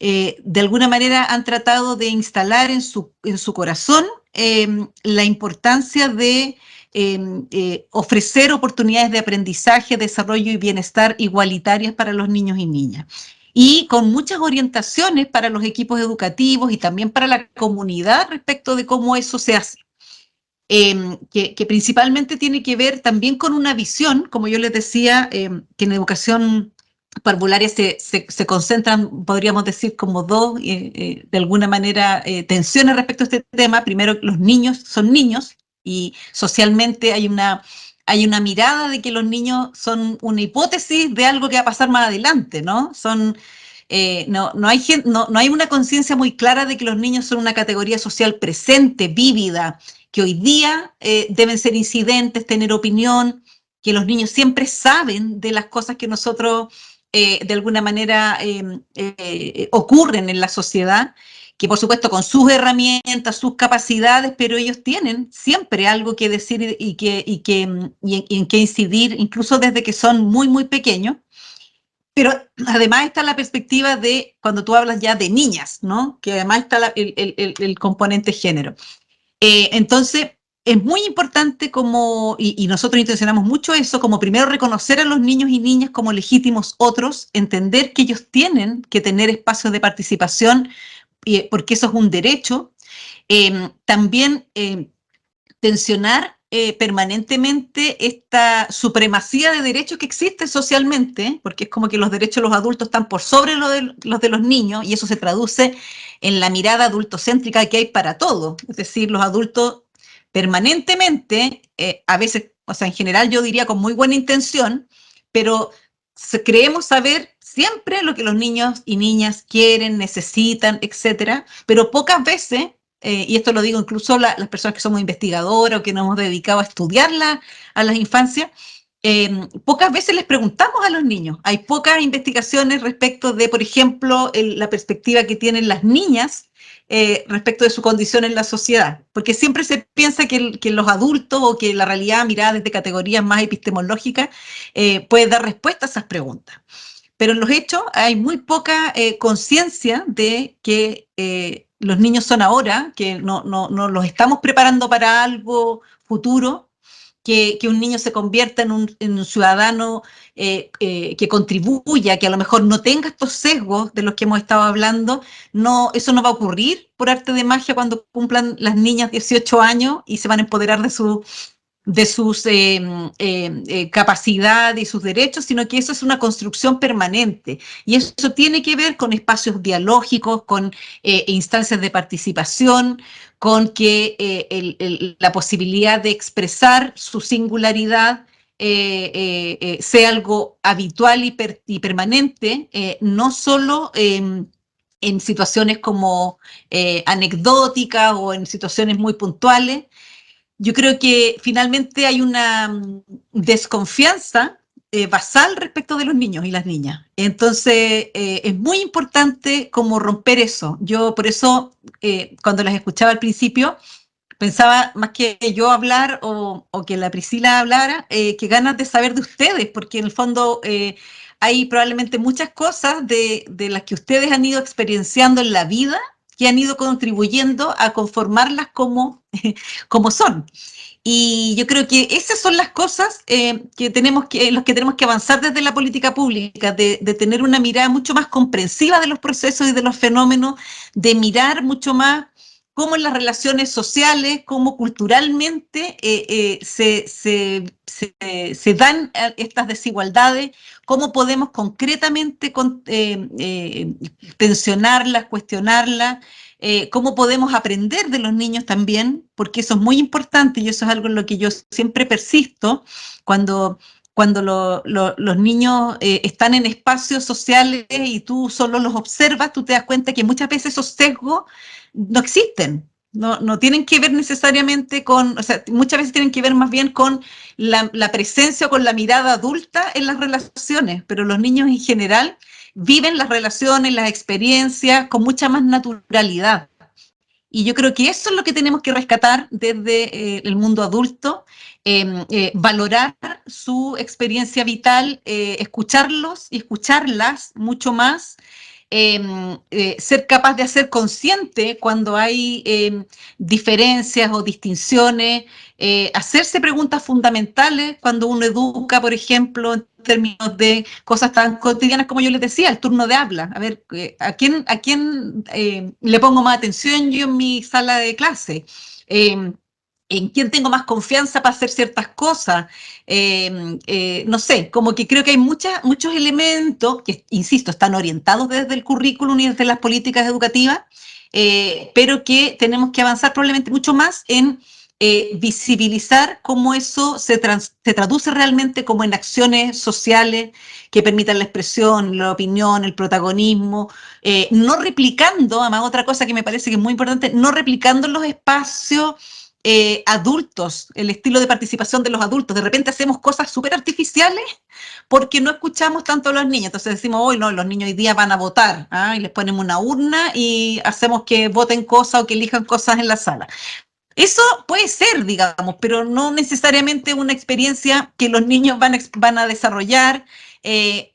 de alguna manera han tratado de instalar en su corazón la importancia de ofrecer oportunidades de aprendizaje, desarrollo y bienestar igualitarias para los niños y niñas. Y con muchas orientaciones para los equipos educativos y también para la comunidad respecto de cómo eso se hace. Que principalmente tiene que ver también con una visión, como yo les decía, que en educación parvularia se concentran, podríamos decir, como dos, de alguna manera, tensiones respecto a este tema. Primero, los niños son niños y socialmente hay una mirada de que los niños son una hipótesis de algo que va a pasar más adelante, ¿no? No hay una conciencia muy clara de que los niños son una categoría social presente, vívida, que hoy día deben ser incidentes, tener opinión, que los niños siempre saben de las cosas que nosotros de alguna manera ocurren en la sociedad, que por supuesto con sus herramientas, sus capacidades, pero ellos tienen siempre algo que decir y en qué incidir, incluso desde que son muy, muy pequeños. Pero además está la perspectiva de cuando tú hablas ya de niñas, ¿no? Que además está el componente género. Entonces, es muy importante y nosotros intencionamos mucho eso, como primero reconocer a los niños y niñas como legítimos otros, entender que ellos tienen que tener espacios de participación, porque eso es un derecho. También tensionar permanentemente esta supremacía de derechos que existe socialmente, porque es como que los derechos de los adultos están por sobre los de los niños, y eso se traduce en la mirada adultocéntrica que hay para todo. Es decir, los adultos permanentemente, a veces, o sea, en general yo diría con muy buena intención, pero creemos saber siempre lo que los niños y niñas quieren, necesitan, etcétera, pero pocas veces y esto lo digo incluso las personas que somos investigadoras o que nos hemos dedicado a estudiar a las infancias, pocas veces les preguntamos a los niños. Hay pocas investigaciones respecto de, por ejemplo, la perspectiva que tienen las niñas respecto de su condición en la sociedad, porque siempre se piensa que los adultos o que la realidad mirada desde categorías más epistemológicas puede dar respuesta a esas preguntas. Pero en los hechos hay muy poca conciencia de que los niños son ahora, que no los estamos preparando para algo futuro, que un niño se convierta en un ciudadano que contribuya, que a lo mejor no tenga estos sesgos de los que hemos estado hablando. Eso no va a ocurrir por arte de magia cuando cumplan las niñas 18 años y se van a empoderar de sus capacidades y sus derechos, sino que eso es una construcción permanente. Y eso tiene que ver con espacios dialógicos, con instancias de participación, con que la posibilidad de expresar su singularidad sea algo habitual y permanente, no solo en situaciones como anecdóticas o en situaciones muy puntuales. Yo creo que finalmente hay una desconfianza basal respecto de los niños y las niñas. Entonces, es muy importante como romper eso. Yo por eso, cuando las escuchaba al principio, pensaba más que yo hablar o que la Priscila hablara, que ganas de saber de ustedes, porque en el fondo hay probablemente muchas cosas de las que ustedes han ido experienciando en la vida que han ido contribuyendo a conformarlas como son. Y yo creo que esas son las cosas en las que tenemos que avanzar desde la política pública, de tener una mirada mucho más comprensiva de los procesos y de los fenómenos, de mirar mucho más cómo en las relaciones sociales, cómo culturalmente se dan estas desigualdades, cómo podemos concretamente tensionarlas, cuestionarlas, cómo podemos aprender de los niños también, porque eso es muy importante y eso es algo en lo que yo siempre persisto, cuando los niños están en espacios sociales y tú solo los observas, tú te das cuenta que muchas veces esos sesgos no existen. No tienen que ver necesariamente con, o sea, muchas veces tienen que ver más bien con la presencia o con la mirada adulta en las relaciones, pero los niños en general viven las relaciones, las experiencias con mucha más naturalidad. Y yo creo que eso es lo que tenemos que rescatar desde el mundo adulto, valorar su experiencia vital, escucharlos y escucharlas mucho más, ser capaz de hacer consciente cuando hay diferencias o distinciones, hacerse preguntas fundamentales cuando uno educa, por ejemplo, en términos de cosas tan cotidianas como yo les decía, el turno de habla. A ver, ¿a quién le pongo más atención yo en mi sala de clase? ¿En quién tengo más confianza para hacer ciertas cosas? No sé, como que creo que hay muchos elementos que, insisto, están orientados desde el currículum y desde las políticas educativas, pero que tenemos que avanzar probablemente mucho más en visibilizar cómo eso se traduce realmente como en acciones sociales que permitan la expresión, la opinión, el protagonismo, no replicando, además otra cosa que me parece que es muy importante, no replicando los espacios adultos, el estilo de participación de los adultos. De repente hacemos cosas súper artificiales porque no escuchamos tanto a los niños. Entonces decimos, hoy no, los niños hoy día van a votar, ¿ah? Y les ponemos una urna y hacemos que voten cosas o que elijan cosas en la sala. Eso puede ser, digamos, pero no necesariamente una experiencia que los niños van a desarrollar.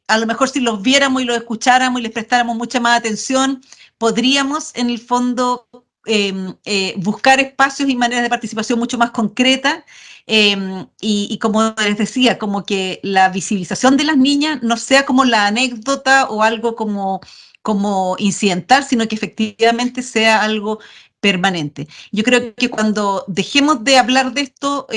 A lo mejor si los viéramos y los escucháramos y les prestáramos mucha más atención, podríamos en el fondo buscar espacios y maneras de participación mucho más concretas. Y como les decía, como que la visibilización de las niñas no sea como la anécdota o algo como incidental, sino que efectivamente sea algo permanente. Yo creo que cuando dejemos de hablar de esto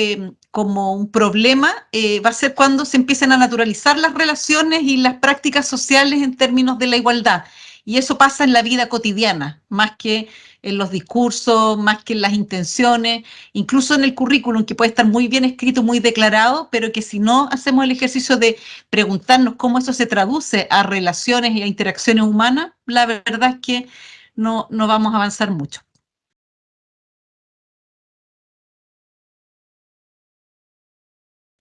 como un problema, va a ser cuando se empiecen a naturalizar las relaciones y las prácticas sociales en términos de la igualdad. Y eso pasa en la vida cotidiana, más que en los discursos, más que en las intenciones, incluso en el currículum, que puede estar muy bien escrito, muy declarado, pero que si no hacemos el ejercicio de preguntarnos cómo eso se traduce a relaciones y a interacciones humanas, la verdad es que no vamos a avanzar mucho.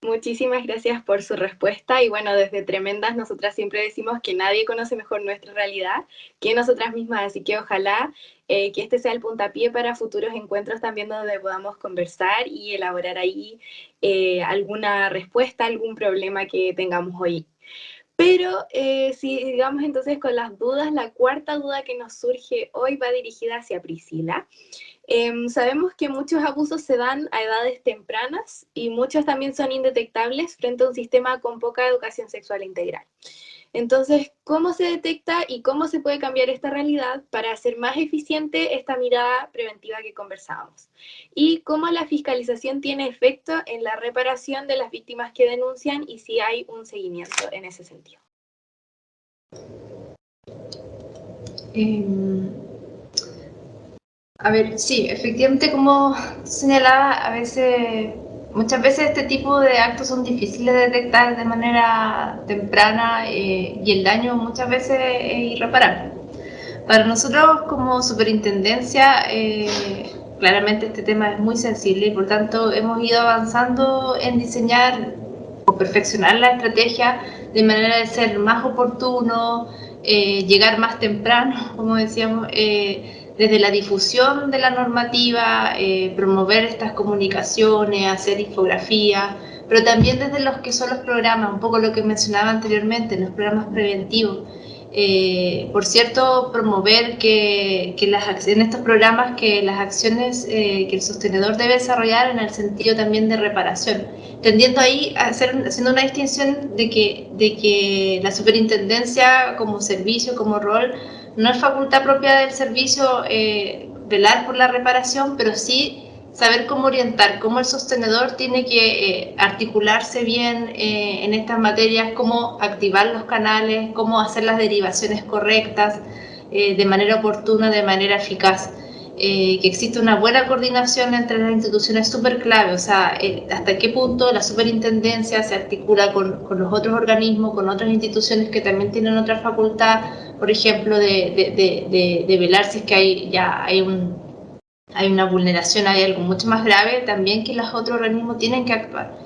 Muchísimas gracias por su respuesta y bueno, desde Tremendas nosotras siempre decimos que nadie conoce mejor nuestra realidad que nosotras mismas, así que ojalá que este sea el puntapié para futuros encuentros también donde podamos conversar y elaborar ahí alguna respuesta a algún problema que tengamos hoy. Pero si digamos entonces con las dudas, la cuarta duda que nos surge hoy va dirigida hacia Priscila. Sabemos que muchos abusos se dan a edades tempranas y muchos también son indetectables frente a un sistema con poca educación sexual integral. Entonces, ¿cómo se detecta y cómo se puede cambiar esta realidad para hacer más eficiente esta mirada preventiva que conversábamos? Y cómo la fiscalización tiene efecto en la reparación de las víctimas que denuncian y si hay un seguimiento en ese sentido. A ver, sí, efectivamente, como señalaba, muchas veces este tipo de actos son difíciles de detectar de manera temprana y el daño muchas veces es irreparable. Para nosotros como superintendencia, claramente este tema es muy sensible y por tanto hemos ido avanzando en diseñar o perfeccionar la estrategia de manera de ser más oportuno, llegar más temprano, como decíamos, desde la difusión de la normativa, promover estas comunicaciones, hacer infografías, pero también desde los que son los programas, un poco lo que mencionaba anteriormente, los programas preventivos. Por cierto, promover que en estos programas que las acciones que el sostenedor debe desarrollar en el sentido también de reparación, tendiendo ahí a haciendo una distinción de que la superintendencia como servicio, como rol, no es facultad propia del servicio velar por la reparación, pero sí saber cómo orientar, cómo el sostenedor tiene que articularse bien en estas materias, cómo activar los canales, cómo hacer las derivaciones correctas de manera oportuna, de manera eficaz. Que existe una buena coordinación entre las instituciones es súper clave, o sea, hasta qué punto la superintendencia se articula con los otros organismos, con otras instituciones que también tienen otra facultad, por ejemplo, de velar si es que hay hay una vulneración, hay algo mucho más grave, también que los otros organismos tienen que actuar,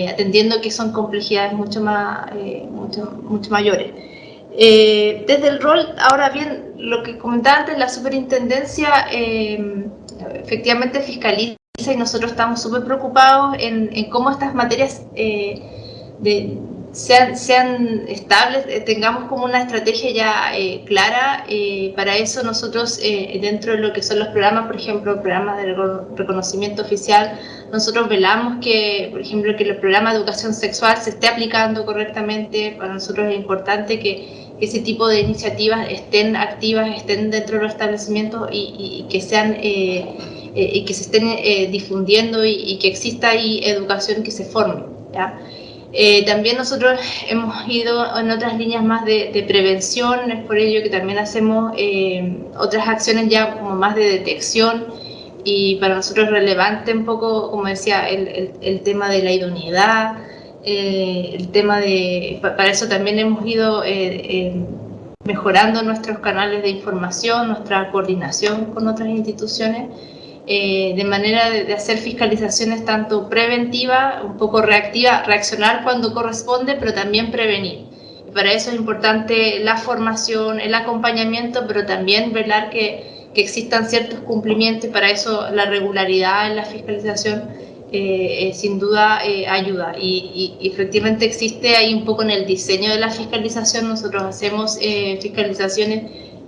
atendiendo que son complejidades mucho mayores. Desde el rol, ahora bien, lo que comentaba antes, la superintendencia efectivamente fiscaliza y nosotros estamos súper preocupados en cómo estas materias sean estables, tengamos como una estrategia ya clara. Para eso nosotros, dentro de lo que son los programas, por ejemplo, el programa de reconocimiento oficial, nosotros velamos que, por ejemplo, que el programa de educación sexual se esté aplicando correctamente. Para nosotros es importante que ese tipo de iniciativas estén activas, estén dentro de los establecimientos y que sean y que se estén difundiendo y que exista ahí educación que se forme, ¿ya? También nosotros hemos ido en otras líneas más de prevención, es por ello que también hacemos otras acciones ya como más de detección, y para nosotros es relevante un poco, como decía, el tema de la idoneidad, el tema de, para eso también hemos ido mejorando nuestros canales de información, nuestra coordinación con otras instituciones, de manera de hacer fiscalizaciones tanto preventivas, un poco reactivas, reaccionar cuando corresponde, pero también prevenir. Y para eso es importante la formación, el acompañamiento, pero también velar que existan ciertos cumplimientos, y para eso la regularidad en la fiscalización sin duda ayuda. Y efectivamente existe ahí un poco en el diseño de la fiscalización. Nosotros hacemos fiscalizaciones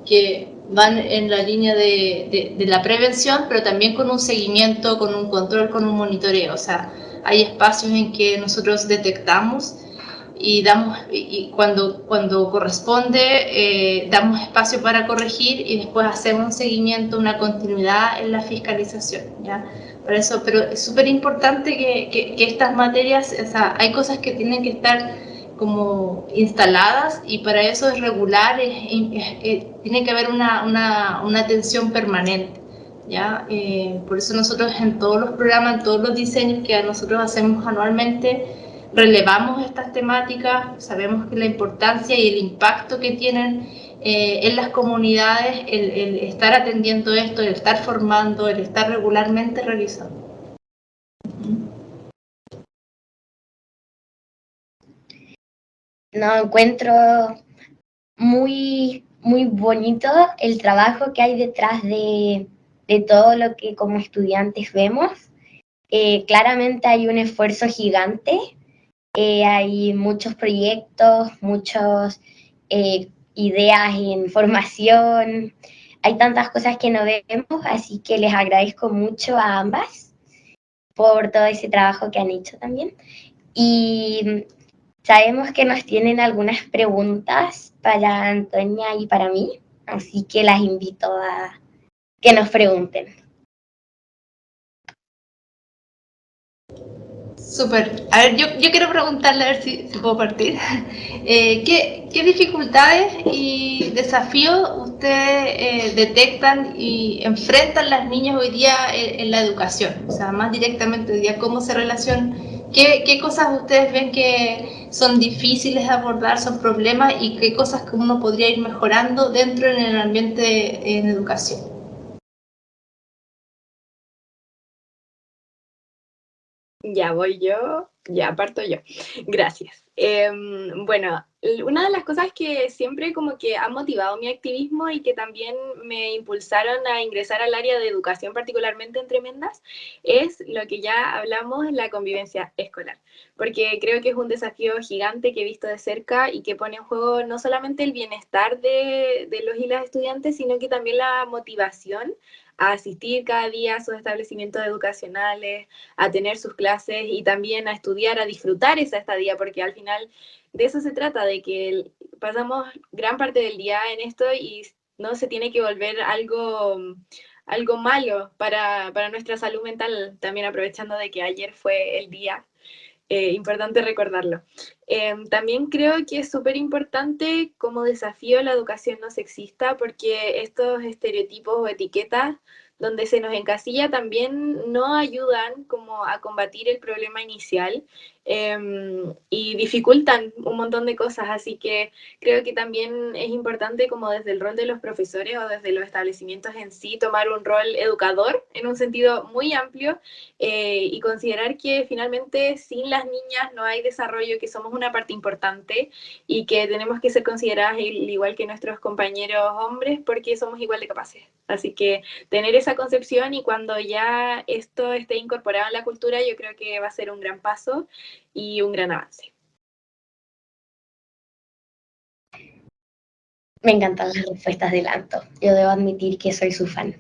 que van en la línea de la prevención, pero también con un seguimiento, con un control, con un monitoreo. O sea, hay espacios en que nosotros detectamos y damos, y cuando corresponde, damos espacio para corregir, y después hacemos un seguimiento, una continuidad en la fiscalización, ¿ya? Por eso, pero es súper importante que estas materias, o sea, hay cosas que tienen que estar como instaladas, y para eso es regular, tiene que haber una atención permanente, ¿ya? Por eso nosotros en todos los programas, en todos los diseños que nosotros hacemos anualmente, relevamos estas temáticas, sabemos que la importancia y el impacto que tienen en las comunidades, el estar atendiendo esto, el estar formando, el estar regularmente revisando. No, encuentro muy, muy bonito el trabajo que hay detrás de todo lo que como estudiantes vemos. Claramente hay un esfuerzo gigante, hay muchos proyectos, muchas ideas en formación, hay tantas cosas que no vemos, así que les agradezco mucho a ambas por todo ese trabajo que han hecho también. Y sabemos que nos tienen algunas preguntas para Antonia y para mí, así que las invito a que nos pregunten. Súper. A ver, yo quiero preguntarle, a ver si puedo partir. ¿Qué dificultades y desafíos ustedes detectan y enfrentan las niñas hoy día en la educación? O sea, más directamente hoy día, ¿cómo se relacionan? ¿Qué cosas ustedes ven que son difíciles de abordar, son problemas, y qué cosas que uno podría ir mejorando dentro en el ambiente en educación? Ya voy yo, ya parto yo. Gracias. Bueno, una de las cosas que siempre como que ha motivado mi activismo y que también me impulsaron a ingresar al área de educación, particularmente en Tremendas, es lo que ya hablamos, la convivencia escolar. Porque creo que es un desafío gigante que he visto de cerca y que pone en juego no solamente el bienestar de los y las estudiantes, sino que también la motivación a asistir cada día a sus establecimientos educacionales, a tener sus clases y también a estudiar, a disfrutar esa estadía, porque al final de eso se trata, de que pasamos gran parte del día en esto y no se tiene que volver algo malo para nuestra salud mental, también aprovechando de que ayer fue el día. Importante recordarlo. También creo que es súper importante como desafío la educación no sexista, porque estos estereotipos o etiquetas donde se nos encasilla también no ayudan como a combatir el problema inicial, y dificultan un montón de cosas, así que creo que también es importante como desde el rol de los profesores o desde los establecimientos en sí tomar un rol educador en un sentido muy amplio y considerar que finalmente sin las niñas no hay desarrollo, que somos una parte importante y que tenemos que ser consideradas igual que nuestros compañeros hombres porque somos igual de capaces. Así que tener esa concepción y cuando ya esto esté incorporado en la cultura, yo creo que va a ser un gran paso y un gran avance. Me encantan las respuestas de Lanto. Yo debo admitir que soy su fan.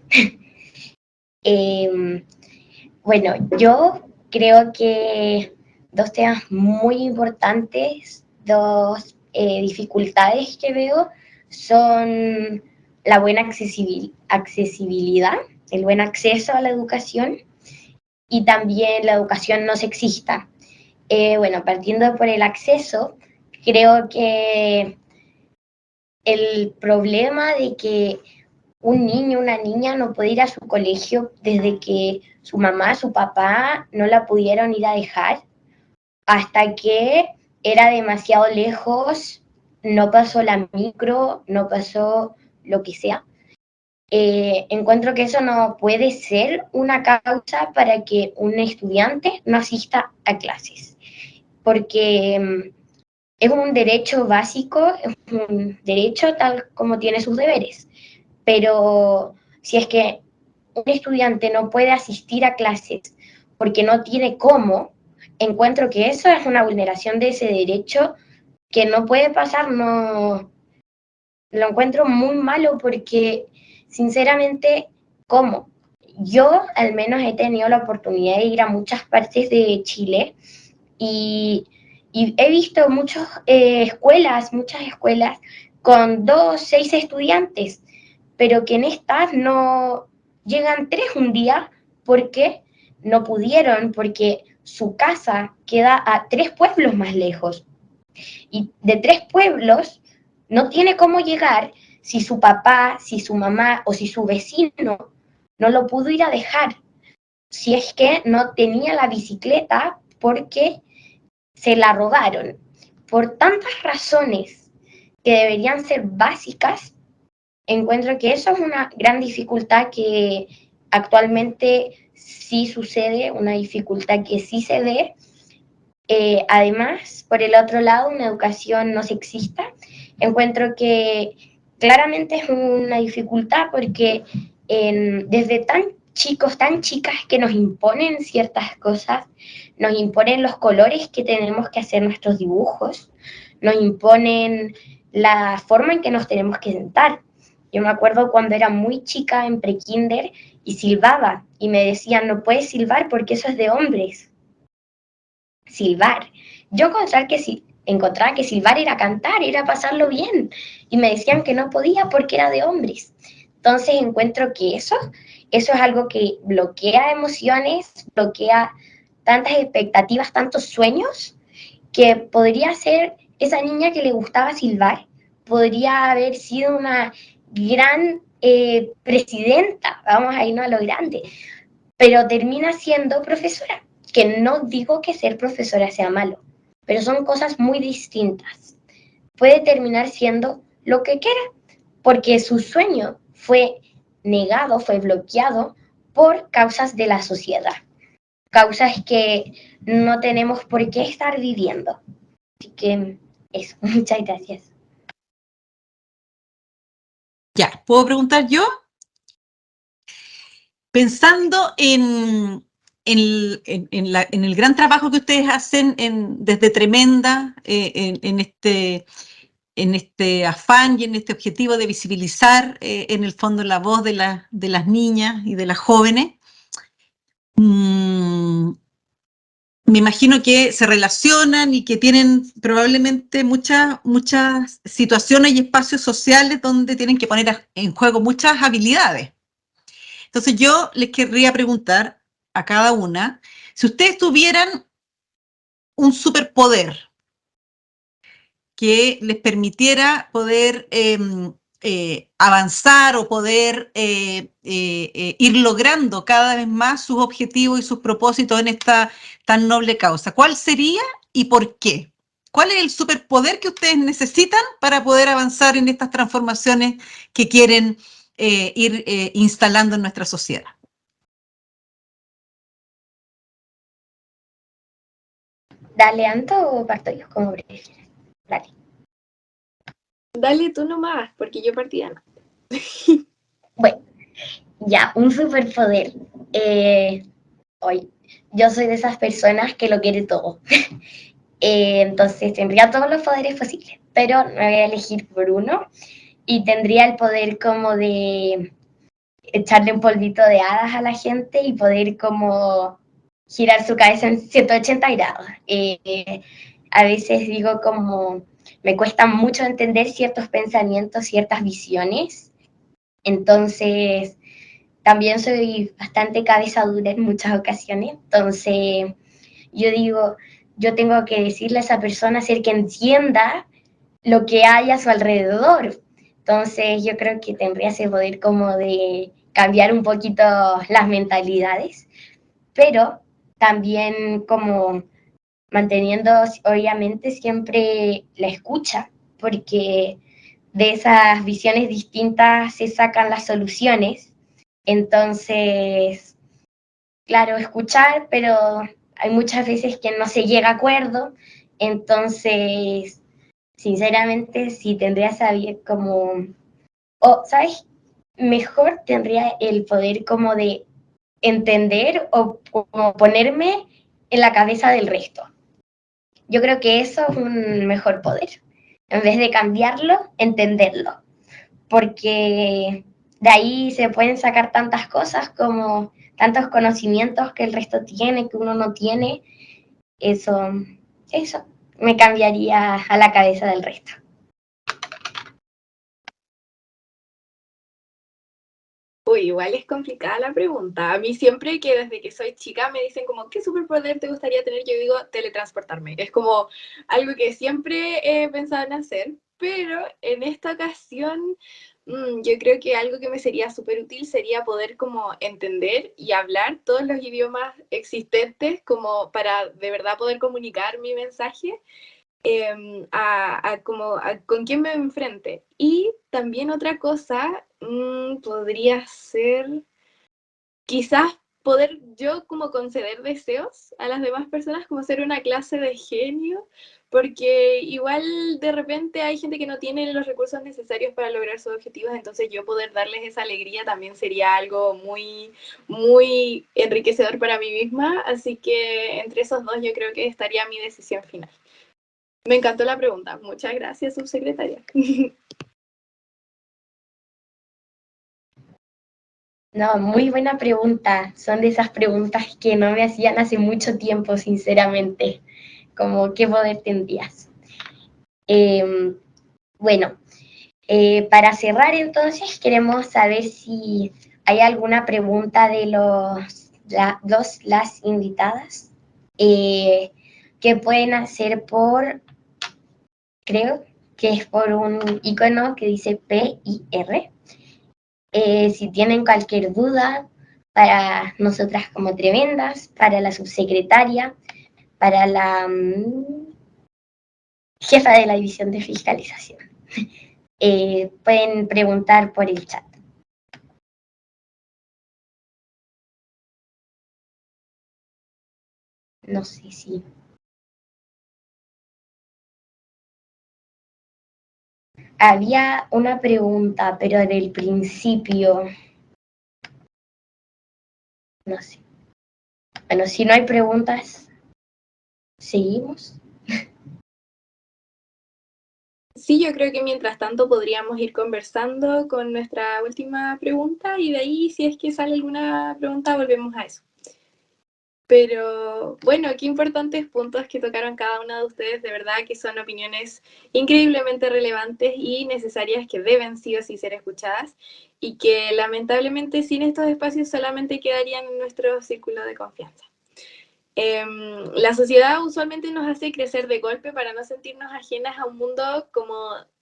Bueno, yo creo que dos temas muy importantes, dos dificultades que veo son la buena accesibilidad, el buen acceso a la educación y también la educación no sexista. Bueno, partiendo por el acceso, creo que el problema de que un niño, una niña no puede ir a su colegio desde que su mamá, su papá no la pudieron ir a dejar, hasta que era demasiado lejos, no pasó la micro, no pasó lo que sea. Encuentro que eso no puede ser una causa para que un estudiante no asista a clases, porque es un derecho básico, es un derecho tal como tiene sus deberes, pero si es que un estudiante no puede asistir a clases porque no tiene cómo, encuentro que eso es una vulneración de ese derecho que no puede pasar, no lo encuentro muy malo porque sinceramente, ¿cómo? Yo al menos he tenido la oportunidad de ir a muchas partes de Chile y, y he visto muchas escuelas con 2, 6 estudiantes, pero que en estas no llegan 3 un día porque no pudieron, porque su casa queda a 3 pueblos más lejos. Y de 3 pueblos no tiene cómo llegar si su papá, si su mamá o si su vecino no lo pudo ir a dejar. Si es que no tenía la bicicleta porque se la robaron. Por tantas razones que deberían ser básicas, encuentro que eso es una gran dificultad que actualmente sí sucede, una dificultad que sí se ve. Además, por el otro lado, una educación no sexista, encuentro que claramente es una dificultad porque desde tan chicos, tan chicas que nos imponen ciertas cosas, nos imponen los colores que tenemos que hacer nuestros dibujos, nos imponen la forma en que nos tenemos que sentar. Yo me acuerdo cuando era muy chica en prekinder y silbaba y me decían, no puedes silbar porque eso es de hombres. Silbar. Yo encontraba que silbar era cantar, era pasarlo bien. Y me decían que no podía porque era de hombres. Entonces encuentro que eso es algo que bloquea emociones, bloquea tantas expectativas, tantos sueños, que podría ser esa niña que le gustaba silbar, podría haber sido una gran presidenta, vamos a irnos a lo grande, pero termina siendo profesora, que no digo que ser profesora sea malo, pero son cosas muy distintas. Puede terminar siendo lo que quiera, porque su sueño fue negado, fue bloqueado por causas de la sociedad, causas que no tenemos por qué estar viviendo. Así que eso, muchas gracias. Ya, ¿puedo preguntar yo? Pensando en el gran trabajo que ustedes hacen desde Tremenda, en este afán y en este objetivo de visibilizar en el fondo la voz de las niñas y de las jóvenes, me imagino que se relacionan y que tienen probablemente muchas situaciones y espacios sociales donde tienen que poner en juego muchas habilidades. Entonces yo les querría preguntar a cada una, si ustedes tuvieran un superpoder que les permitiera poder avanzar o poder ir logrando cada vez más sus objetivos y sus propósitos en esta tan noble causa. ¿Cuál sería y por qué? ¿Cuál es el superpoder que ustedes necesitan para poder avanzar en estas transformaciones que quieren ir instalando en nuestra sociedad? Dale, Anto, o parto yo, como prefieras. Dale. Dale tú nomás, porque yo partí antes. Bueno, ya, un superpoder. Hoy, yo soy de esas personas que lo quiere todo. Entonces tendría todos los poderes posibles, pero me voy a elegir por uno y tendría el poder como de echarle un polvito de hadas a la gente y poder como girar su cabeza en 180 grados. A veces digo como me cuesta mucho entender ciertos pensamientos, ciertas visiones, entonces también soy bastante cabeza dura en muchas ocasiones, entonces yo digo, yo tengo que decirle a esa persona, hacer que entienda lo que hay a su alrededor. Entonces yo creo que tendría ese poder como de cambiar un poquito las mentalidades, pero también como manteniendo obviamente siempre la escucha, porque de esas visiones distintas se sacan las soluciones. Entonces, claro, escuchar, pero hay muchas veces que no se llega a acuerdo, entonces, sinceramente, si tendría saber como, o, ¿sabes? Mejor tendría el poder como de entender o como ponerme en la cabeza del resto. Yo creo que eso es un mejor poder. En vez de cambiarlo, entenderlo. Porque de ahí se pueden sacar tantas cosas como tantos conocimientos que el resto tiene, que uno no tiene. Eso me cambiaría a la cabeza del resto. Uy, igual es complicada la pregunta. A mí siempre que desde que soy chica me dicen como, ¿qué superpoder te gustaría tener? Yo digo, teletransportarme. Es como algo que siempre he pensado en hacer, pero en esta ocasión yo creo que algo que me sería súper útil sería poder como entender y hablar todos los idiomas existentes como para de verdad poder comunicar mi mensaje con quién me enfrente. Y también otra cosa podría ser quizás poder yo como conceder deseos a las demás personas, como ser una clase de genio, porque igual de repente hay gente que no tiene los recursos necesarios para lograr sus objetivos, entonces yo poder darles esa alegría también sería algo muy, muy enriquecedor para mí misma, así que entre esos dos yo creo que estaría mi decisión final. Me encantó la pregunta. Muchas gracias, subsecretaria. No, muy buena pregunta. Son de esas preguntas que no me hacían hace mucho tiempo, sinceramente. Como, ¿qué poder tendrías? Bueno, para cerrar entonces, queremos saber si hay alguna pregunta de las invitadas que pueden hacer creo que es por un icono que dice PIR. Si tienen cualquier duda para nosotras como tremendas, para la subsecretaria, para la jefa de la división de fiscalización, pueden preguntar por el chat. No sé si... Había una pregunta, pero del principio... No sé. Bueno, si no hay preguntas, seguimos. Sí, yo creo que mientras tanto podríamos ir conversando con nuestra última pregunta y de ahí, si es que sale alguna pregunta, volvemos a eso. Pero bueno, qué importantes puntos que tocaron cada una de ustedes, de verdad que son opiniones increíblemente relevantes y necesarias que deben sí o sí ser escuchadas y que lamentablemente sin estos espacios solamente quedarían en nuestro círculo de confianza. La sociedad usualmente nos hace crecer de golpe para no sentirnos ajenas a un mundo, como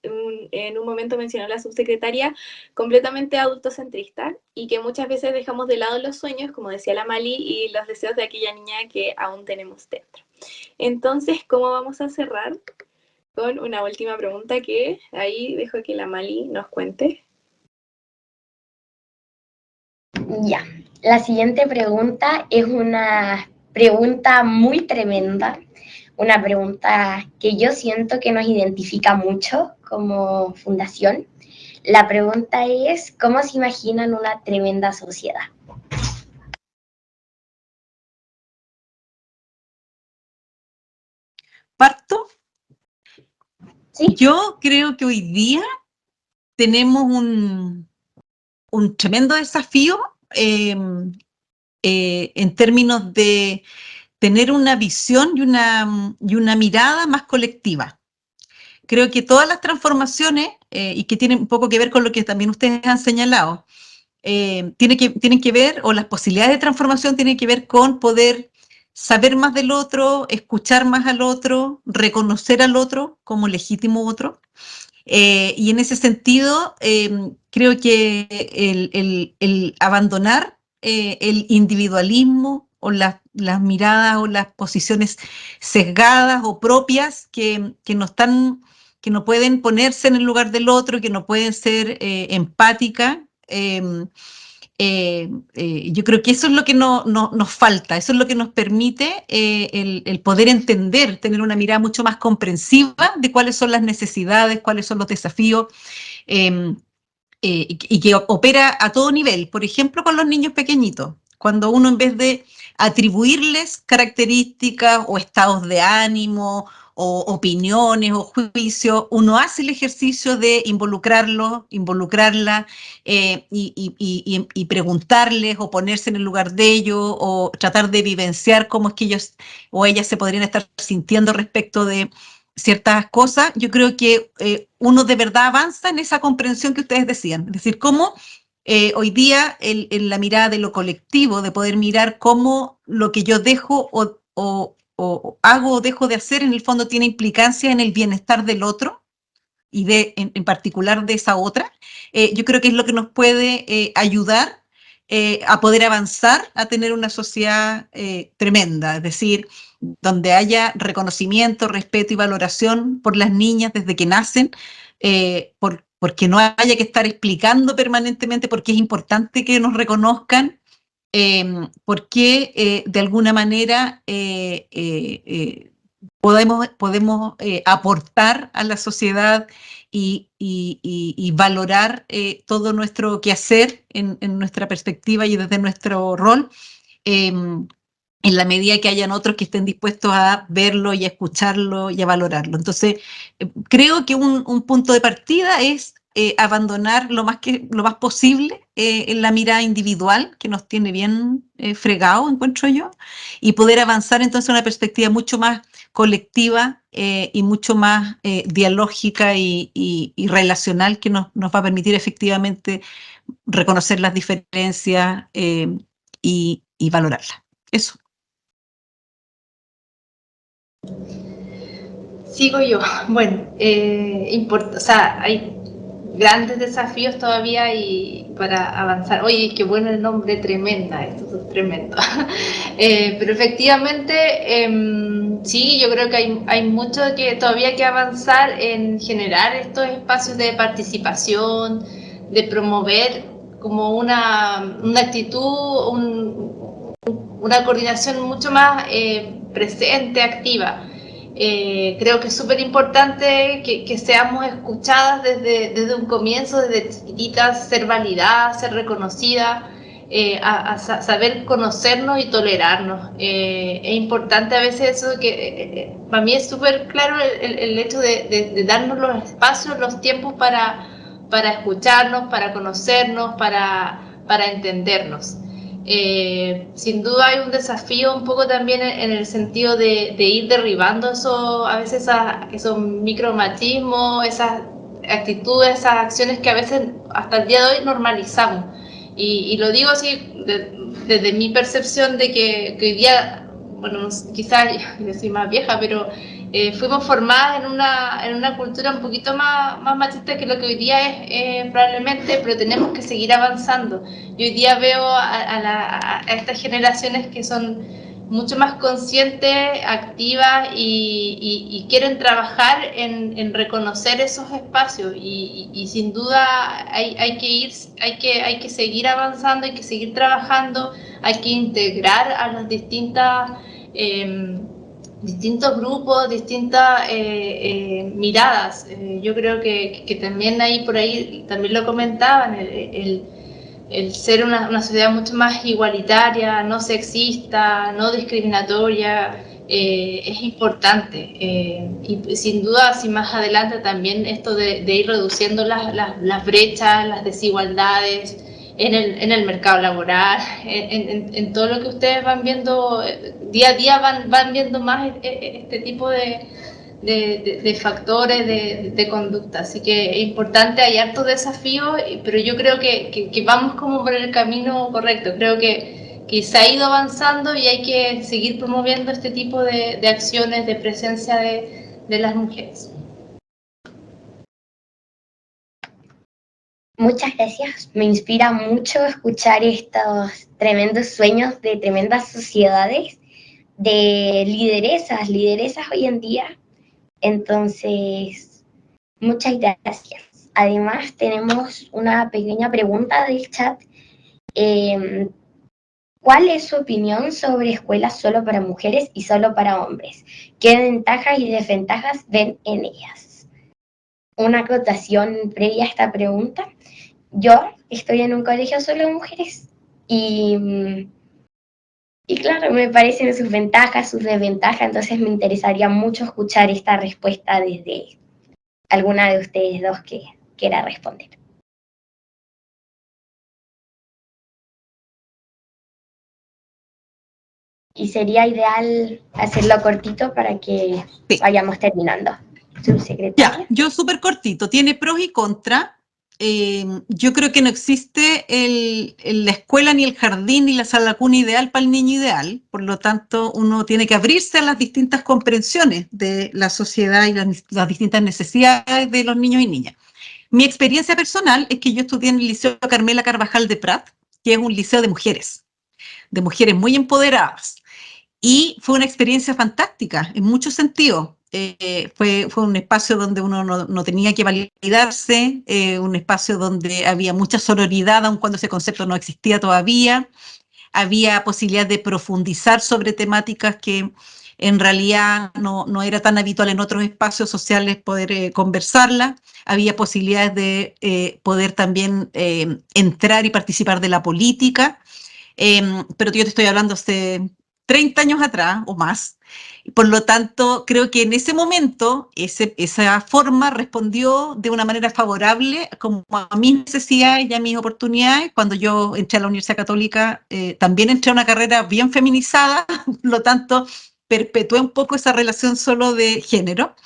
en un momento mencionó la subsecretaria, completamente adultocentrista, y que muchas veces dejamos de lado los sueños, como decía la Mali, y los deseos de aquella niña que aún tenemos dentro. Entonces, ¿cómo vamos a cerrar? Con una última pregunta que ahí dejo que la Mali nos cuente. Ya, la siguiente pregunta es una pregunta muy tremenda, una pregunta que yo siento que nos identifica mucho como fundación. La pregunta es, ¿cómo se imaginan una tremenda sociedad? ¿Parto? ¿Sí? Yo creo que hoy día tenemos un tremendo desafío en términos de tener una visión y una mirada más colectiva. Creo que todas las transformaciones, y que tienen un poco que ver con lo que también ustedes han señalado, tienen que ver, o las posibilidades de transformación tienen que ver con poder saber más del otro, escuchar más al otro, reconocer al otro como legítimo otro. Y en ese sentido, creo que el abandonar el individualismo o las miradas o las posiciones sesgadas o propias que no pueden ponerse en el lugar del otro, que no pueden ser empáticas. Yo creo que eso es lo que nos falta, eso es lo que nos permite el poder entender, tener una mirada mucho más comprensiva de cuáles son las necesidades, cuáles son los desafíos, y que opera a todo nivel. Por ejemplo, con los niños pequeñitos, cuando uno, en vez de atribuirles características o estados de ánimo o opiniones o juicios, uno hace el ejercicio de involucrarla, y preguntarles o ponerse en el lugar de ellos o tratar de vivenciar cómo es que ellos o ellas se podrían estar sintiendo respecto de ciertas cosas. Yo creo que uno de verdad avanza en esa comprensión que ustedes decían, es decir, cómo hoy día en la mirada de lo colectivo, de poder mirar cómo lo que yo dejo o hago o dejo de hacer en el fondo tiene implicancia en el bienestar del otro y en particular de esa otra. Yo creo que es lo que nos puede ayudar a poder avanzar, a tener una sociedad tremenda, es decir, donde haya reconocimiento, respeto y valoración por las niñas desde que nacen, porque no haya que estar explicando permanentemente por qué es importante que nos reconozcan, porque de alguna manera podemos aportar a la sociedad y valorar todo nuestro quehacer en nuestra perspectiva y desde nuestro rol, en la medida que hayan otros que estén dispuestos a verlo y a escucharlo y a valorarlo. Entonces, creo que un punto de partida es abandonar lo más posible en la mirada individual, que nos tiene bien fregado, encuentro yo, y poder avanzar entonces a una perspectiva mucho más colectiva y mucho más dialógica y relacional, que nos va a permitir efectivamente reconocer las diferencias y valorarlas. Eso. Sigo yo. Bueno, o sea, hay grandes desafíos todavía y para avanzar. Oye, qué bueno el nombre, tremenda, esto es tremendo. Pero efectivamente, sí, yo creo que hay mucho que todavía que avanzar en generar estos espacios de participación, de promover como una actitud, una coordinación mucho más presente, activa. Creo que es súper importante que seamos escuchadas desde un comienzo, desde chiquititas, ser validadas, ser reconocidas, a saber conocernos y tolerarnos. Es importante a veces eso, que para mí es súper claro el hecho de darnos los espacios, los tiempos para escucharnos, para conocernos, para entendernos. Sin duda hay un desafío un poco también en el sentido de ir derribando a veces esos micromachismos, esas actitudes, esas acciones que a veces hasta el día de hoy normalizamos. Y lo digo así desde mi percepción de que hoy día bueno, quizás yo soy más vieja, pero fuimos formadas en una cultura un poquito más machista que lo que hoy día es probablemente, pero tenemos que seguir avanzando. Yo hoy día veo a estas generaciones que son mucho más conscientes, activas y quieren trabajar en reconocer esos espacios y sin duda hay que seguir avanzando, hay que seguir trabajando, hay que integrar a las distintos grupos, distintas miradas. Yo creo que también ahí por ahí también lo comentaban, el ser una sociedad mucho más igualitaria, no sexista, no discriminatoria, es importante. Y sin duda, si más adelante también esto de ir reduciendo las brechas, las desigualdades en el mercado laboral, en todo lo que ustedes van viendo, día a día van viendo más este tipo de factores de conducta. Así que es importante, hay hartos desafíos, pero yo creo que vamos como por el camino correcto. Creo que se ha ido avanzando y hay que seguir promoviendo este tipo de acciones, de presencia de las mujeres. Muchas gracias. Me inspira mucho escuchar estos tremendos sueños de tremendas sociedades, de lideresas hoy en día. Entonces, muchas gracias. Además, tenemos una pequeña pregunta del chat. ¿Cuál es su opinión sobre escuelas solo para mujeres y solo para hombres? ¿Qué ventajas y desventajas ven en ellas? Una acotación previa a esta pregunta. Yo estoy en un colegio solo de mujeres y claro, me parecen sus ventajas, sus desventajas, entonces me interesaría mucho escuchar esta respuesta desde alguna de ustedes dos que quiera responder. Y sería ideal hacerlo cortito para que vayamos terminando. Subsecretaria. Ya, yo súper cortito, tiene pros y contras. Yo creo que no existe la escuela, ni el jardín, ni la sala cuna ideal para el niño ideal. Por lo tanto, uno tiene que abrirse a las distintas comprensiones de la sociedad y las distintas necesidades de los niños y niñas. Mi experiencia personal es que yo estudié en el Liceo Carmela Carvajal de Prat, que es un liceo de mujeres muy empoderadas. Y fue una experiencia fantástica en muchos sentidos. Fue un espacio donde uno no tenía que validarse, un espacio donde había mucha sororidad, aun cuando ese concepto no existía todavía. Había posibilidad de profundizar sobre temáticas que en realidad no era tan habitual en otros espacios sociales poder conversarlas. Había posibilidades de poder también entrar y participar de la política. Pero yo te estoy hablando hace 30 años atrás o más. Por lo tanto, creo que en ese momento esa forma respondió de una manera favorable como a mis necesidades y a mis oportunidades. Cuando yo entré a la Universidad Católica, también entré a una carrera bien feminizada, por lo tanto, perpetué un poco esa relación solo de género.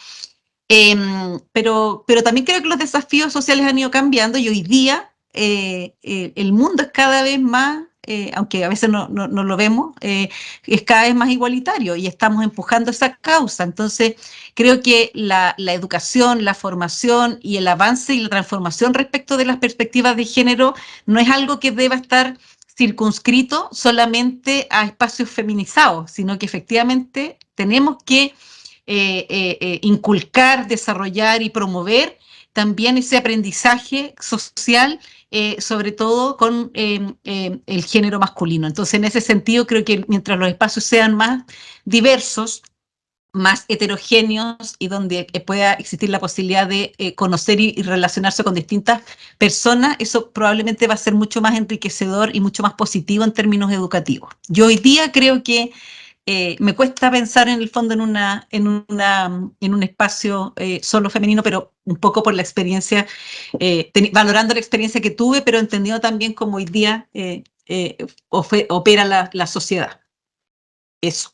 Pero también creo que los desafíos sociales han ido cambiando y hoy día el mundo es cada vez más, aunque a veces no lo vemos, es cada vez más igualitario y estamos empujando esa causa. Entonces, creo que la educación, la formación y el avance y la transformación respecto de las perspectivas de género no es algo que deba estar circunscrito solamente a espacios feminizados, sino que efectivamente tenemos que inculcar, desarrollar y promover también ese aprendizaje social, sobre todo con el género masculino. Entonces, en ese sentido, creo que mientras los espacios sean más diversos, más heterogéneos y donde pueda existir la posibilidad de conocer y relacionarse con distintas personas, eso probablemente va a ser mucho más enriquecedor y mucho más positivo en términos educativos. Yo hoy día creo que me cuesta pensar en el fondo en un espacio solo femenino, pero un poco por la experiencia, valorando la experiencia que tuve, pero entendiendo también cómo hoy día opera la sociedad. Eso.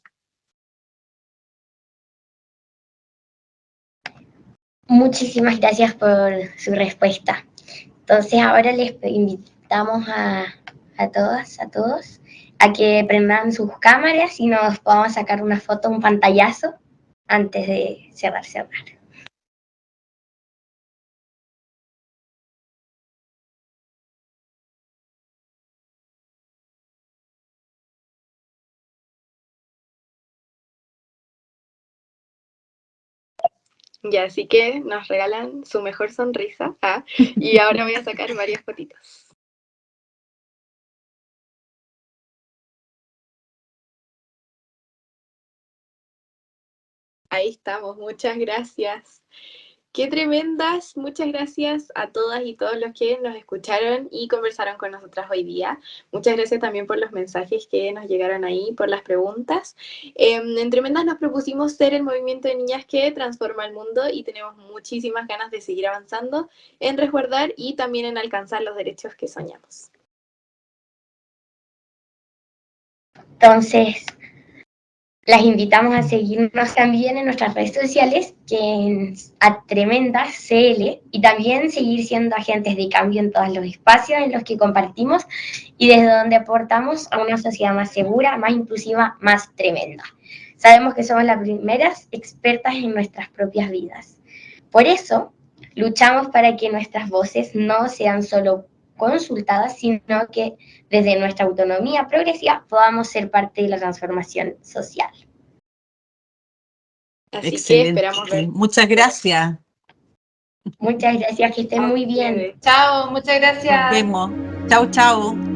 Muchísimas gracias por su respuesta. Entonces ahora les invitamos a a todas, a todos, a que prendan sus cámaras y nos podamos sacar una foto, un pantallazo, antes de cerrar. Ya, así que nos regalan su mejor sonrisa. Y ahora voy a sacar varias fotitos. Ahí estamos, muchas gracias. Qué tremendas, muchas gracias a todas y todos los que nos escucharon y conversaron con nosotras hoy día. Muchas gracias también por los mensajes que nos llegaron ahí, por las preguntas. En Tremendas nos propusimos ser el movimiento de niñas que transforma el mundo y tenemos muchísimas ganas de seguir avanzando en resguardar y también en alcanzar los derechos que soñamos. Entonces, las invitamos a seguirnos también en nuestras redes sociales, que es @TremendasCL, y también seguir siendo agentes de cambio en todos los espacios en los que compartimos y desde donde aportamos a una sociedad más segura, más inclusiva, más tremenda. Sabemos que somos las primeras expertas en nuestras propias vidas. Por eso, luchamos para que nuestras voces no sean solo consultadas, sino que desde nuestra autonomía progresiva podamos ser parte de la transformación social. Así Excelente. que esperamos ver. Muchas gracias. Muchas gracias, que estén muy bien. Chao, muchas gracias. Nos vemos. Chao, chao.